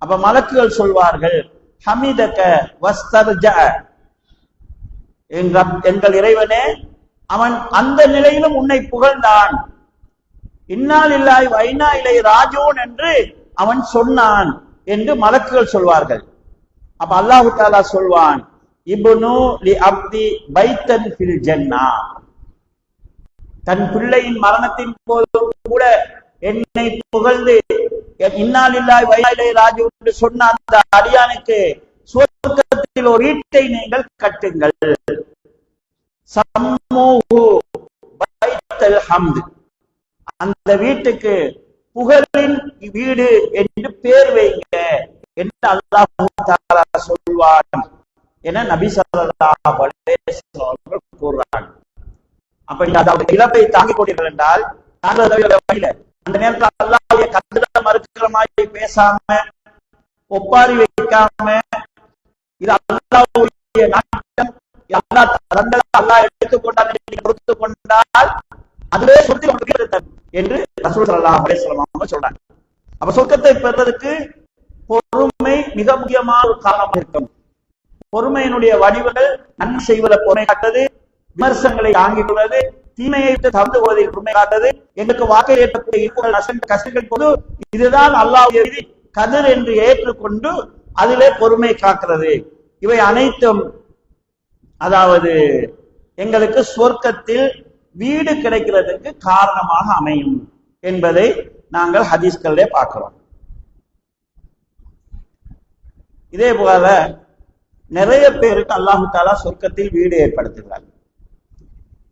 அப்ப மலக்குகள் சொல்வார்கள், ஹமிதக வஸ்தர்ஜ, எங்கள் இறைவனே, அவன் அந்த நிலையிலும் உன்னை புகழ்ந்தான், இன்னா லில்லாஹி வ இன்னா இலைஹி ராஜிஊன் என்று அவன் சொன்னான் என்று மலக்குகள் சொல்வார்கள். அப்ப அல்லாஹ் தஆலா சொல்வான், இப்னு லி அப்தி பைத்தன் ஃபில் ஜன்னா, தன் பிள்ளையின் மரணத்தின் போது கூட என்னை புகழ்ந்து இன்னா லில்லாஹி வ இன்னா இலைஹி ராஜிஊன் என்று சொன்ன அந்த அடியானுக்கு சுவர்க்கத்தில் ஒரு வீட்டை நீங்கள் கட்டுங்கள். சம்மூஹு பைத்தல் ஹம்த், அந்த வீட்டுக்கு புகழின் வீடு என்று பேர் வைங்க என்று அல்லாஹ் தஆலா சொல்வான் என நபி ஸல்லல்லாஹு அலைஹி வஸல்லம் கூறுறாங்க. அப்ப இந்த இழப்பை தாங்கிக் கொண்டீர்கள் என்றால் அந்த நேரத்தில் அல்லாஹ்வுடைய கட்டளை மறுக்கிற மாதிரி பேசாம ஒப்பாரி வைக்காம, இது அல்லாஹ்வுடைய நாட்டம், அல்லாஹ் எடுத்துக்கொண்டால் பொறுத்துக் கொண்டால் அதுவே சொர்க்கத்தை என்று ரசூல் ஸல்லல்லாஹு அலைஹி வஸல்லம் சொல்றாங்க. அப்ப சொர்க்கத்தை பெறுவதற்கு பொறுமை மிக முக்கியமான ஒரு காரணமாக இருக்கும். பொறுமையினுடைய வடிவங்கள் நன்மை செய்வதை பொறுமை காட்டது, விமர்சனங்களை தாங்கிக் கொள்வது, தீமையை தவிர்த்து கொள்வதில் பொறுமை காட்டது, எங்களுக்கு வாக்கை ஏற்பக்கூடிய இன்பங்கள் நஷ்டங்கள் கஷ்டங்கள் போது இதுதான் அல்லாஹ்வுடைய விதி கதிர் என்று ஏற்றுக்கொண்டு அதிலே பொறுமை காக்கிறது. இவை அனைத்தும் அதாவது எங்களுக்கு சொர்க்கத்தில் வீடு கிடைக்கிறதுக்கு காரணமாக அமையும் என்பதை நாங்கள் ஹதீஸ்களிலே பார்க்கிறோம். இதே போல நிறைய பேருக்கு அல்லாஹு தாலா சொர்க்கத்தில் வீடு ஏற்படுத்துகிறார்.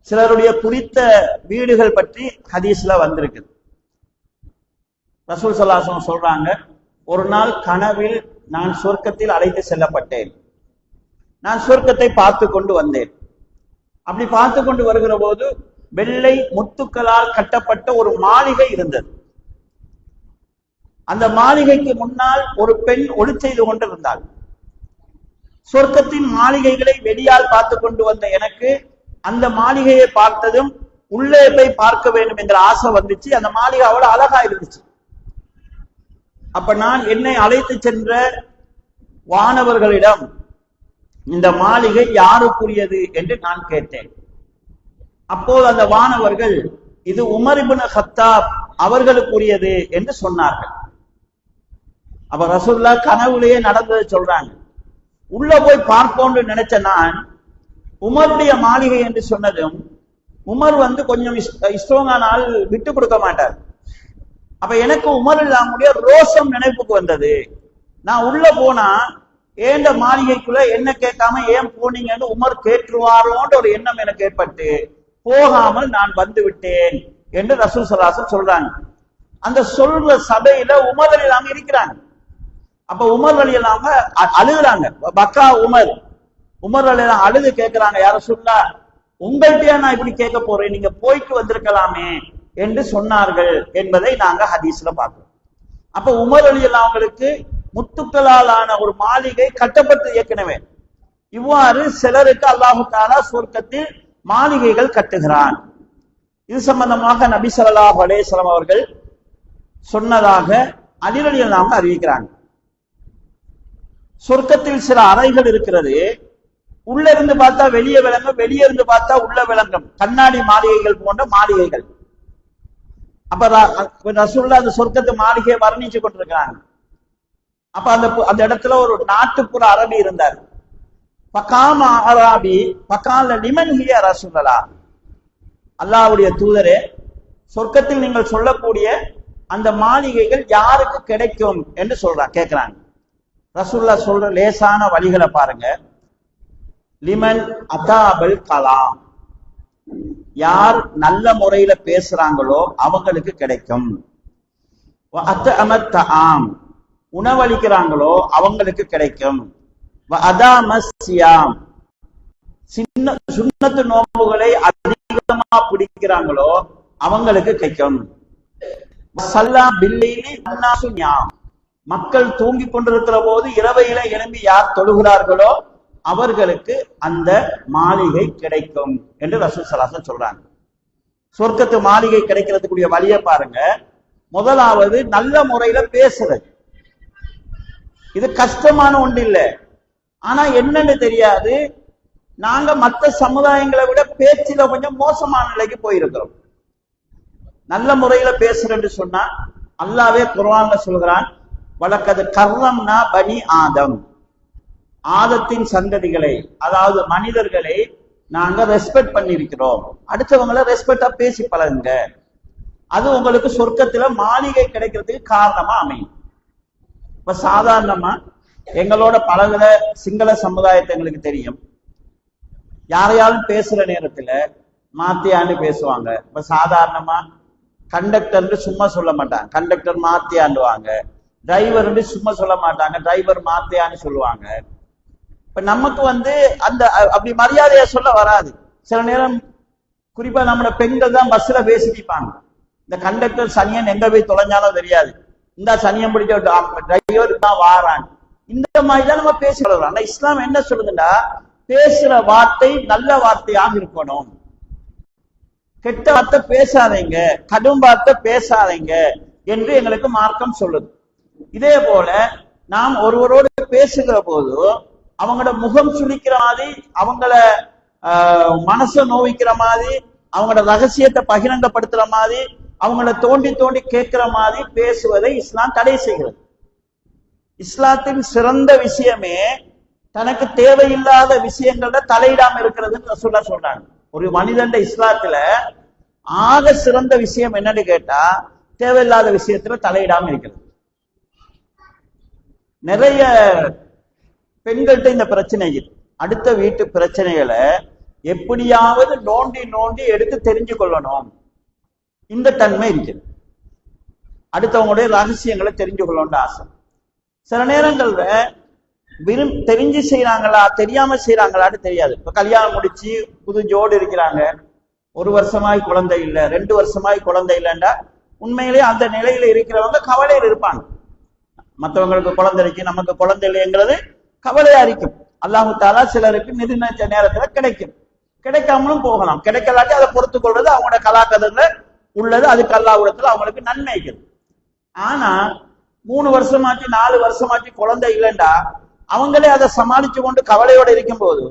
சிலருடைய குறித்த வீடுகள் பற்றி ஹதீஸ்ல வந்திருக்குது. ரசூல் ஸல்லல்லாஹு அலைஹி வஸல்லம் சொல்றாங்க, ஒரு நாள் கனவில் நான் சொர்க்கத்தில் அழைத்து செல்லப்பட்டேன். நான் சொர்க்கத்தை பார்த்து கொண்டு வந்தேன். அப்படி பார்த்து கொண்டு வருகிற போது வெள்ளை முத்துக்களால் கட்டப்பட்ட ஒரு மாளிகை இருந்தது. அந்த மாளிகைக்கு முன்னால் ஒரு பெண் ஒளி செய்து கொண்டிருந்தாள். சொர்க்கத்தின் மாளிகைகளை வெளியால் பார்த்து கொண்டு வந்த எனக்கு அந்த மாளிகையை பார்த்ததும் உள்ளே போய் பார்க்க வேண்டும் என்ற ஆசை வந்துச்சு. அந்த மாளிகை அவ்வளவு அழகா இருந்துச்சு. அப்ப நான் என்னை அழைத்து சென்ற வானவர்களிடம் இந்த மாளிகை யாருக்குரியது என்று நான் கேட்டேன். அப்போது அந்த வானவர்கள் இது உமர் இப்னு கத்தாப் அவர்களுக்குரியது என்று சொன்னார்கள். அப்ப ரசூலுல்லாஹ் கனவுலேயே நடந்ததை சொல்றாங்க. உள்ள போய் பார்ப்போம்னு நினைச்ச நான் உமருடைய மாளிகை என்று சொன்னதும் உமர் கொஞ்சம் இஸ்ட்ராங்கான ஆள், விட்டு கொடுக்க மாட்டார். அப்ப எனக்கு உமர் இல்லாமுடைய ரோஷம் நினைப்புக்கு வந்தது. நான் உள்ள போனா ஏண்ட மாளிகைக்குள்ள என்ன கேட்காம ஏன் போனீங்கன்னு உமர் கேட்டுருவாரோன்ற ஒரு எண்ணம் எனக்கு ஏற்பட்டு போகாமல் நான் வந்து விட்டேன் என்று ரசூல் ஸல்லல்லாஹு அலைஹி வஸல்லம் சொல்றாங்க. அந்த சொல்ற சபையில உமர் ரலியல்லாஹு இருக்கிறாங்க. அப்ப உமர் ரலியல்லாஹு அழுகுறாங்க. பக்கா உமர் ரலியல்லாஹு அழுது கேட்கிறாங்க, யார சொல்லா உங்கள்கிட்டயா நான் இப்படி கேட்க போறேன், நீங்க போயிட்டு வந்திருக்கலாமே என்று சொன்னார்கள் என்பதை நாங்க ஹதீஸ்ல பார்க்கிறோம். அப்ப உமர் ரலியல்லாஹு அவங்களுக்கு முத்துக்களாலான ஒரு மாளிகை கட்டப்பட்டு ஏற்கனவே. இவ்வாறு சிலருக்கு அல்லாஹு தஆலா சொர்க்கத்தில் மாளிகைகள் கட்டுகிறான். இது சம்பந்தமாக நபி ஸல்லல்லாஹு அலைஹி வஸல்லம் அவர்கள் சொன்னதாக அலி ரலியல்லாஹு அன்ஹு அறிவிக்கிறாங்க. சொர்க்கத்தில் சில அறைகள் இருக்கிறது. உள்ள இருந்து பார்த்தா வெளியே விளங்கும், வெளியே இருந்து பார்த்தா உள்ள விளங்கும். கண்ணாடி மாளிகைகள் போன்ற மாளிகைகள். அப்ப ரசூலுல்லாஹ் அந்த சொர்க்கத்து மாளிகையை வர்ணிச்சு கொண்டிருக்கிறாங்க. அப்ப அந்த இடத்துல ஒரு நாட்டுப்புற அரபி இருந்தார். பகாம அரபி பகால லிமன் ஹிய ரசூலுல்லாஹ், அல்லாஹ்வுடைய தூதரே, சொர்க்கத்தில் நீங்கள் சொல்லக்கூடிய அந்த மாளிகைகள் யாருக்கு கிடைக்கும் என்று கேட்கிறாங்க. ரசூலுல்லாஹ் சொல்ற லேசான வழிகளை பாருங்க. லிமன் அதாபல் கலாம், யார் நல்ல முறையில பேசுறாங்களோ அவங்களுக்கு கிடைக்கும். உணவளிக்கிறாங்களோ அவங்களுக்கு கிடைக்கும். சுன்னத்து நோம்புகளை அதிகமா பிடிக்கிறாங்களோ அவங்களுக்கு கிடைக்கும். மக்கள் தூங்கி கொண்டிருக்கிற போது இரவையில எழும்பி யார் தொழுகிறார்களோ அவர்களுக்கு அந்த மாளிகை கிடைக்கும் என்று ரசூல் ஸல்லல்லாஹு அலைஹி வஸல்லம் சொல்றாங்க. சொர்க்கத்து மாளிகை கிடைக்கிறதுக்குரிய வழியை பாருங்க. முதலாவது நல்ல முறையில பேசுறது. இது கஷ்டமான ஒன்று இல்லை. ஆனா என்னன்னு தெரியாது, நாங்க மற்ற சமுதாயங்களை விட பேச்சில கொஞ்சம் மோசமான நிலைக்கு போயிருக்கிறோம். நல்ல முறையில பேசுறேன்னு சொன்னா அல்லாஹ்வே குர்ஆன்ல சொல்கிறான், வலக்கது கர்ரம்னா பனி ஆதம், ஆதத்தின் சந்ததிகளை, அதாவது மனிதர்களை நாங்க ரெஸ்பெக்ட் பண்ணிருக்கிறோம். அடுத்தவங்களை ரெஸ்பெக்டா பேசி பழகுங்க. அது உங்களுக்கு சொர்க்கத்துல மாளிகை கிடைக்கிறதுக்கு காரணமா அமையும். இப்ப சாதாரணமா எங்களோட பழகுற சிங்கள சமுதாயத்தை எங்களுக்கு தெரியும். யாரையாலும் பேசுற நேரத்துல மாத்தியான்னு பேசுவாங்க. இப்ப சாதாரணமா கண்டக்டர் சும்மா சொல்ல மாட்டாங்க, கண்டக்டர் மாத்தியாண்டுவாங்க. டிரைவர் சும்மா சொல்ல மாட்டாங்க, டிரைவர் மாத்தியான்னு சொல்லுவாங்க. இப்ப நமக்கு அந்த அப்படி மரியாதையா சொல்ல வராது. சில நேரம் குறிப்பா நம்ம பெண்கள் தான் பஸ்ல பேசிப்பாங்க. இந்த கண்டக்டர் சனியன் எங்க போய் தொலைஞ்சாலும் தெரியாது, இந்த சனியன் பிடிச்ச டிரைவர் தான் வாரான். இந்த மாதிரிதான் நம்ம பேசுறோம். ஆனா இஸ்லாம் என்ன சொல்லுதுன்னா, பேசுற வார்த்தை நல்ல வார்த்தையாக இருக்கணும். கெட்ட வார்த்தை பேசாதீங்க, கடும் வார்த்தை பேசாதீங்க என்று எங்களுக்கு மார்க்கம் சொல்லுது. இதே போல நாம் ஒருவரோடு பேசுகிற போது அவங்களோட முகம் சுளிக்கிற மாதிரி, அவங்கள மனச நோவிக்கிற மாதிரி, அவங்களோட ரகசியத்தை பகிரங்கப்படுத்துற மாதிரி, அவங்கள தோண்டி தோண்டி கேட்கிற மாதிரி பேசுவதை இஸ்லாம் தடை செய்கிறது. இஸ்லாத்தின் சிறந்த விஷயமே தனக்கு தேவையில்லாத விஷயங்கள்ல தலையிடாம இருக்கிறதுன்னு ரசூலுல்லாஹ் சொல்றாங்க. ஒரு மனிதன் இஸ்லாத்துல ஆக சிறந்த விஷயம் என்னன்னு கேட்டா தேவையில்லாத விஷயத்துல தலையிடாம இருக்கிறது. நிறைய பெண்கள்கிட்ட இந்த பிரச்சனை, அடுத்த வீட்டு பிரச்சனைகளை எப்படியாவது நோண்டி நோண்டி எடுத்து தெரிஞ்சு கொள்ளணும், இந்த தன்மை இருக்குது. அடுத்தவங்களுடைய ரகசியங்களை தெரிஞ்சு கொள்ளணும்னு ஆசை. சில நேரங்கள்ல தெரிஞ்சு செய்யறாங்களா தெரியாம செய்யறாங்களான்னு தெரியாது. இப்ப கல்யாணம் முடிச்சு புது ஜோடு இருக்கிறாங்க, 1 வருஷமாய் குழந்தை இல்லை, 2 வருஷமாய் குழந்தை இல்லைண்டா உண்மையிலேயே அந்த நிலையில இருக்கிறவங்க கவலையில் இருப்பாங்க. மற்றவங்களுக்கு குழந்தை இருக்கு, நமக்கு குழந்தை இல்லைங்கிறது கவலையா இருக்கும். அல்லாஹு தஆலா சிலருக்கு நிர்ணயிச்ச நேரத்துல கிடைக்கும், கிடைக்காமலும் போகலாம். கிடைக்கலாட்டி அதை பொறுத்து கொள்வது அவங்களோட கலாக்கதத்துல உள்ளது, அதுக்கு அல்லாஹ்விடத்துல அவங்களுக்கு நன்மை இருக்குது. ஆனா 3 வருஷமாச்சு 4 வருஷமாச்சு குழந்தை இல்லைண்டா அவங்களே அதை சமாளிச்சு கொண்டு கவலையோட இருக்கும் போது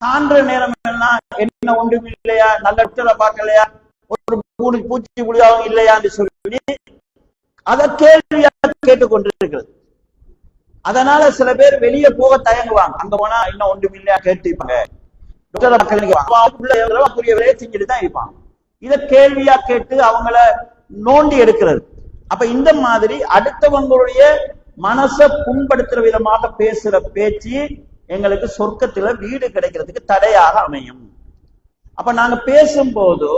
காண்ற நேரம் எல்லாம் என்ன ஒன்றும் இல்லையா, நல்ல இடத்துல பார்க்கலையா, ஒரு பூச்சி புளியாவும் இல்லையான்னு சொல்லி அதை கேள்வியா கேட்டுக்கொண்டு இருக்கிறது. அதனால சில பேர் வெளியே போக தயங்குவாங்க. அங்க போனா இன்னும் ஒன்றும் இல்லையா கேட்டுப்பாங்க, செஞ்சுட்டு தான் இருப்பாங்க. இத கேள்வியா கேட்டு அவங்கள நோண்டி எடுக்கிறது. அப்ப இந்த மாதிரி அடுத்தவங்களுடைய மனசை புண்படுத்துற விதமாக பேசுற பேச்சு எங்களுக்கு சொர்க்கத்துல வீடு கிடைக்கிறதுக்கு தடையாக அமையும். அப்ப நாங்க பேசும்போது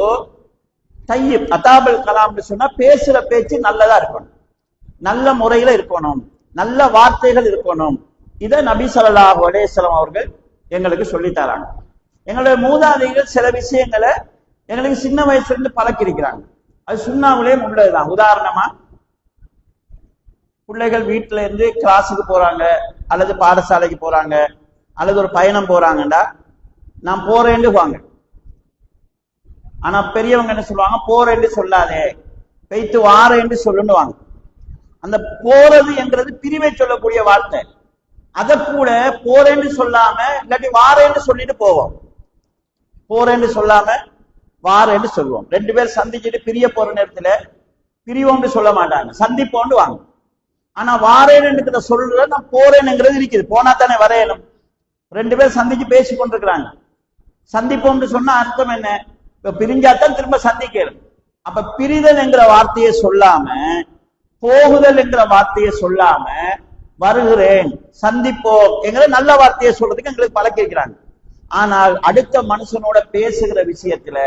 தையிப் அதாபல் கலாம்னு சொன்னா பேசுற பேச்சு நல்லதா இருக்கணும், நல்ல முறையில இருக்கணும், நல்ல வார்த்தைகள் இருக்கணும். இதை நபி ஸல்லல்லாஹு அலைஹி வஸல்லம் அவர்கள் எங்களுக்கு சொல்லி தராங்க. எங்களுடைய மூதாதைகள் சில விஷயங்களை எங்களுக்கு சின்ன வயசுல இருந்து பழக்கி இருக்கிறாங்க. அது சுண்ணாவிலே உள்ளதுதான். உதாரணமா பிள்ளைகள் வீட்டுல இருந்து கிளாஸுக்கு போறாங்க அல்லது பாடசாலைக்கு போறாங்க அல்லது ஒரு பயணம் போறாங்கடா, நான் போறேன்னு வாங்க. ஆனா பெரியவங்க என்ன சொல்லுவாங்க, போறேன்னு சொல்லாதே, பெய்த்து வாரேன்னு சொல்லுன்னு வாங்க. அந்த போறது என்றது பிரிவை சொல்லக்கூடிய வார்த்தை. அதை கூட போறேன்னு சொல்லாம இல்லாட்டி வாரேன்னு சொல்லிட்டு போவோம். போறேன்னு சொல்லாம வாரேன்னு சொல்லுவோம். ரெண்டு பேர் சந்திச்சுட்டு பிரிய போற நேரத்துல பிரிவோம்னு சொல்ல மாட்டாங்க, சந்திப்போன்னு வாங்க. ஆனா வாரேன்னு சொல்ற நான் போறேன்னுங்கிறது இருக்குது, போனா தானே வரையணும். ரெண்டு பேர் சந்திச்சு பேசி கொண்டிருக்கிறாங்க, சந்திப்போம்னு சொன்னா அர்த்தம் என்ன, இப்ப பிரிஞ்சாத்தான் திரும்ப சந்திக்கணும். அப்ப பிரிதல் என்கிற வார்த்தையை சொல்லாம போகுதல் என்கிற வார்த்தையை சொல்லாம வருகிறேன் சந்திப்போம் என்கிற நல்ல வார்த்தையை சொல்றதுக்கு எங்களுக்கு பழக்கிறாங்க. ஆனால் அடுத்த மனுஷனோட பேசுகிற விஷயத்துல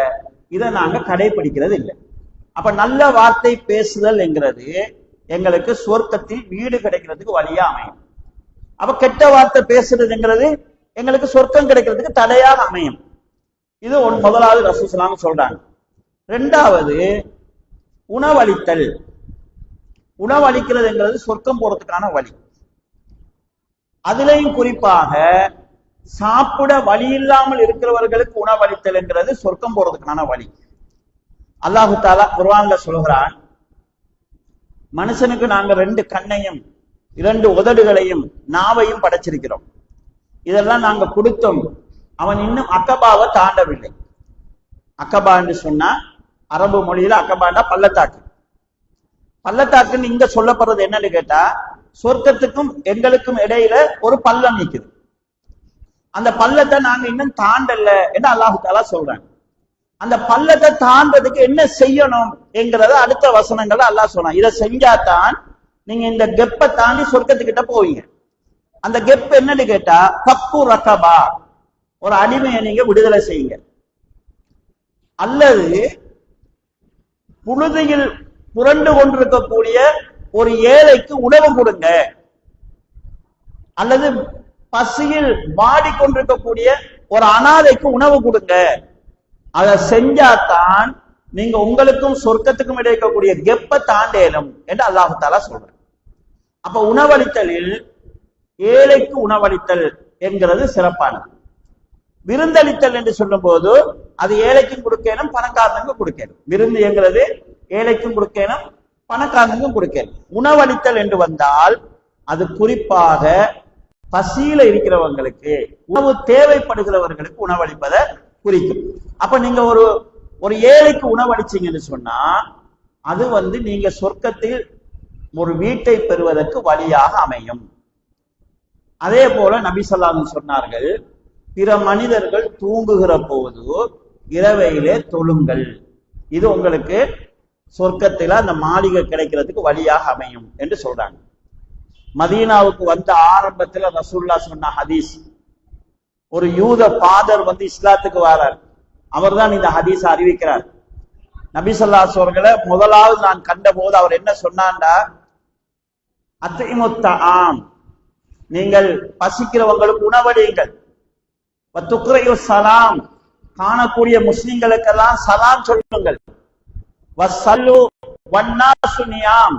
இதை நாங்க கடைபிடிக்கிறது இல்லை. அப்ப நல்ல வார்த்தை பேசுதல் என்கிறது எங்களுக்கு சொர்க்கத்தில் வீடு கிடைக்கிறதுக்கு வழியா அமையும். அப்ப கெட்ட வார்த்தை பேசுறதுங்கிறது எங்களுக்கு சொர்க்கம் கிடைக்கிறதுக்கு தடையாக அமையும். இது முதலாவது ரசூலுல்லாஹ் சொல்றாங்க. இரண்டாவது உணவளித்தல். உணவளிக்கிறதுங்கிறது சொர்க்கம் போறதுக்கான வழி. அதுலயும் குறிப்பாக சாப்பிட வழி இல்லாமல் இருக்கிறவர்களுக்கு உணவளித்தல் என்கிறது சொர்க்கம் போறதுக்கான வழி. அல்லாஹு தஆலா குர்ஆன்ல சொல்கிறான், மனுஷனுக்கு நாங்க 2 கண்ணையும் 2 உதடுகளையும் நாவையும் படைச்சிருக்கிறோம். இதெல்லாம் நாங்க கொடுத்தோம், அவன் இன்னும் அக்கபாவை தாண்டவில்லை. அக்கபா என்று சொன்னா அரபு மொழியில அக்கபாண்டா பள்ளத்தாக்கு. பள்ளத்தாக்குன்னு இங்க சொல்லப்படுறது என்னன்னு கேட்டா, சொர்க்கத்துக்கும் எங்களுக்கும் இடையில ஒரு பள்ளம் நிக்குது. அந்த பள்ளத்தை நாங்க இன்னும் தாண்டல என்று அல்லாஹு தஆலா சொல்றாங்க. அந்த பள்ளத்தை தாண்டதுக்கு என்ன செய்யணும் என்கிறத அடுத்த வசனங்கள்ல அல்லாஹ் சொன்னான். இதை செஞ்சாதான் நீங்க இந்த கெப்பை தாண்டி சொர்க்கத்துக்கிட்ட போவீங்க. அந்த கெப் என்னன்னு கேட்டா பப்பு ரகபா, ஒரு அடிமையை நீங்க விடுதலை செய்யுங்க, அல்லது புழுதியில் புரண்டு கொண்டிருக்கக்கூடிய ஒரு ஏழைக்கு உணவு கொடுங்க, அல்லது பசியில் வாடிக்கொண்டிருக்கக்கூடிய ஒரு அனாதைக்கு உணவு கொடுங்க. அதை செஞ்சாதான் நீங்க உங்களுக்கும் சொர்க்கத்துக்கும் இடையக்கூடிய கெப்பை தாண்டேலும் என்று அல்லாஹு தஆலா சொல்றார். அப்ப உணவளித்தலில் ஏழைக்கு உணவளித்தல் என்கிறது சிறப்பானது. விருந்தளித்தல் என்று சொல்லும் போது அது ஏழைக்கும் கொடுக்கணும், பணக்காரனுக்கும் கொடுக்கணும். விருந்து என்கிறது ஏழைக்கும் கொடுக்கணும், பணக்காரனுக்கும் கொடுக்கணும். உணவளித்தல் என்று வந்தால் அது குறிப்பாக பசியில இருக்கிறவங்களுக்கு, உணவு தேவைப்படுகிறவர்களுக்கு உணவளிப்பதை குறிக்கும். அப்ப நீங்க ஒரு ஏழைக்கு உணவளிச்சீங்கன்னு சொன்னா அது நீங்க சொர்க்கத்தில் ஒரு வீட்டை பெறுவதற்கு வழியாக அமையும். அதே போல நபி ஸல்லல்லாஹு அலைஹி வஸல்லம் சொன்னார்கள், பிற மனிதர்கள் தூங்குகிற போது இரவையிலே தொழுங்கள், இது உங்களுக்கு சொர்க்கத்தில அந்த மாளிகை கிடைக்கிறதுக்கு வழியாக அமையும் என்று சொல்றாங்க. மதீனாவுக்கு வந்த ஆரம்பத்துல ரசூலுல்லாஹ் சொன்ன ஹதீஸ், ஒரு யூத பாதர் இஸ்லாத்துக்கு வரார், அவர்தான் இந்த ஹதீஸ் அறிவிக்கிறார். நபி ஸல்லல்லாஹு அலைஹி அவர்களை முதலாவது நான் கண்ட போது அவர் என்ன சொன்னான்டா, அத்இமுத் தஆம், நீங்கள் பசிக்கிறவங்களுக்கு உணவளியுங்கள், வத்துக்ரையு ஸலாம், காணக்கூடிய முஸ்லிம்களுக்கெல்லாம் சலாம் சொல்லுங்கள், வஸல்லு வன்னாசு நியாம்,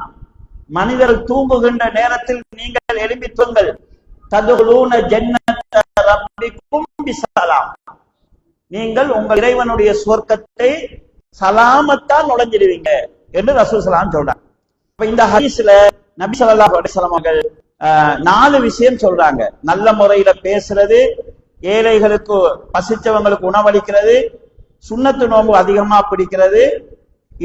மனிதர்கள் தூங்குகின்ற நேரத்தில் நீங்கள் எழும்பி தூங்குங்கள், ததுகுலூன ஜன்னத ரப்பிக்கும் பிஸலாம், நீங்கள் உங்கள் இறைவனுடைய சொர்க்கத்தை சலாமத்தால் நுழைஞ்சிடுவீங்க என்று ரசூல் ஸல்லல்லாஹு அலைஹி சொல்றாங்க. இப்ப இந்த ஹதீஸ்ல நபி ஸல்லல்லாஹு அலைஹி வஸல்லம் அவர்கள் 4 விஷயம் சொல்றாங்க. நல்ல முறையில பேசுறது, ஏழைகளுக்கு பசிச்சவங்களுக்கு உணவளிக்கிறது, சுன்னத்து நோன்பு அதிகமா பிடிக்கிறது,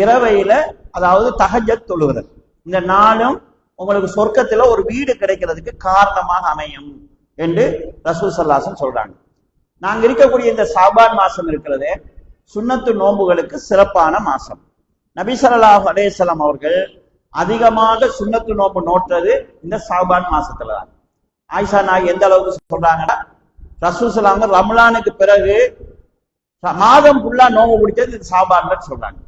இரவையில அதாவது தஹஜ்ஜத் தொழுகிறது. இந்த 4ம் உங்களுக்கு சொர்க்கத்துல ஒரு வீடு கிடைக்கிறதுக்கு காரணமாக அமையும் என்று ரசூல் ஸல்லல்லாஹு அலைஹி வஸல்லம் சொல்றாங்க. நாங்க இருக்கக்கூடிய இந்த ஷாபான் மாசம் இருக்கிறதே சுன்னத்து நோன்புகளுக்கு சிறப்பான மாசம். நபி ஸல்லல்லாஹு அலைஹி வஸல்லம் அவர்கள் அதிகமாக சுன்னத்து நோன்பு நோட்டது இந்த ஷாபான் மாசத்துல தான். ஆயிஷா நாய் எந்த அளவுக்கு சொல்றாங்கன்னா, ரசூல் ஸல்லல்லாஹு அலைஹி வஸல்லம் ரமலானுக்கு பிறகு மாதம் ஃபுல்லா நோன்பு பிடிச்சது இந்த ஷாபான் சொல்றாங்க.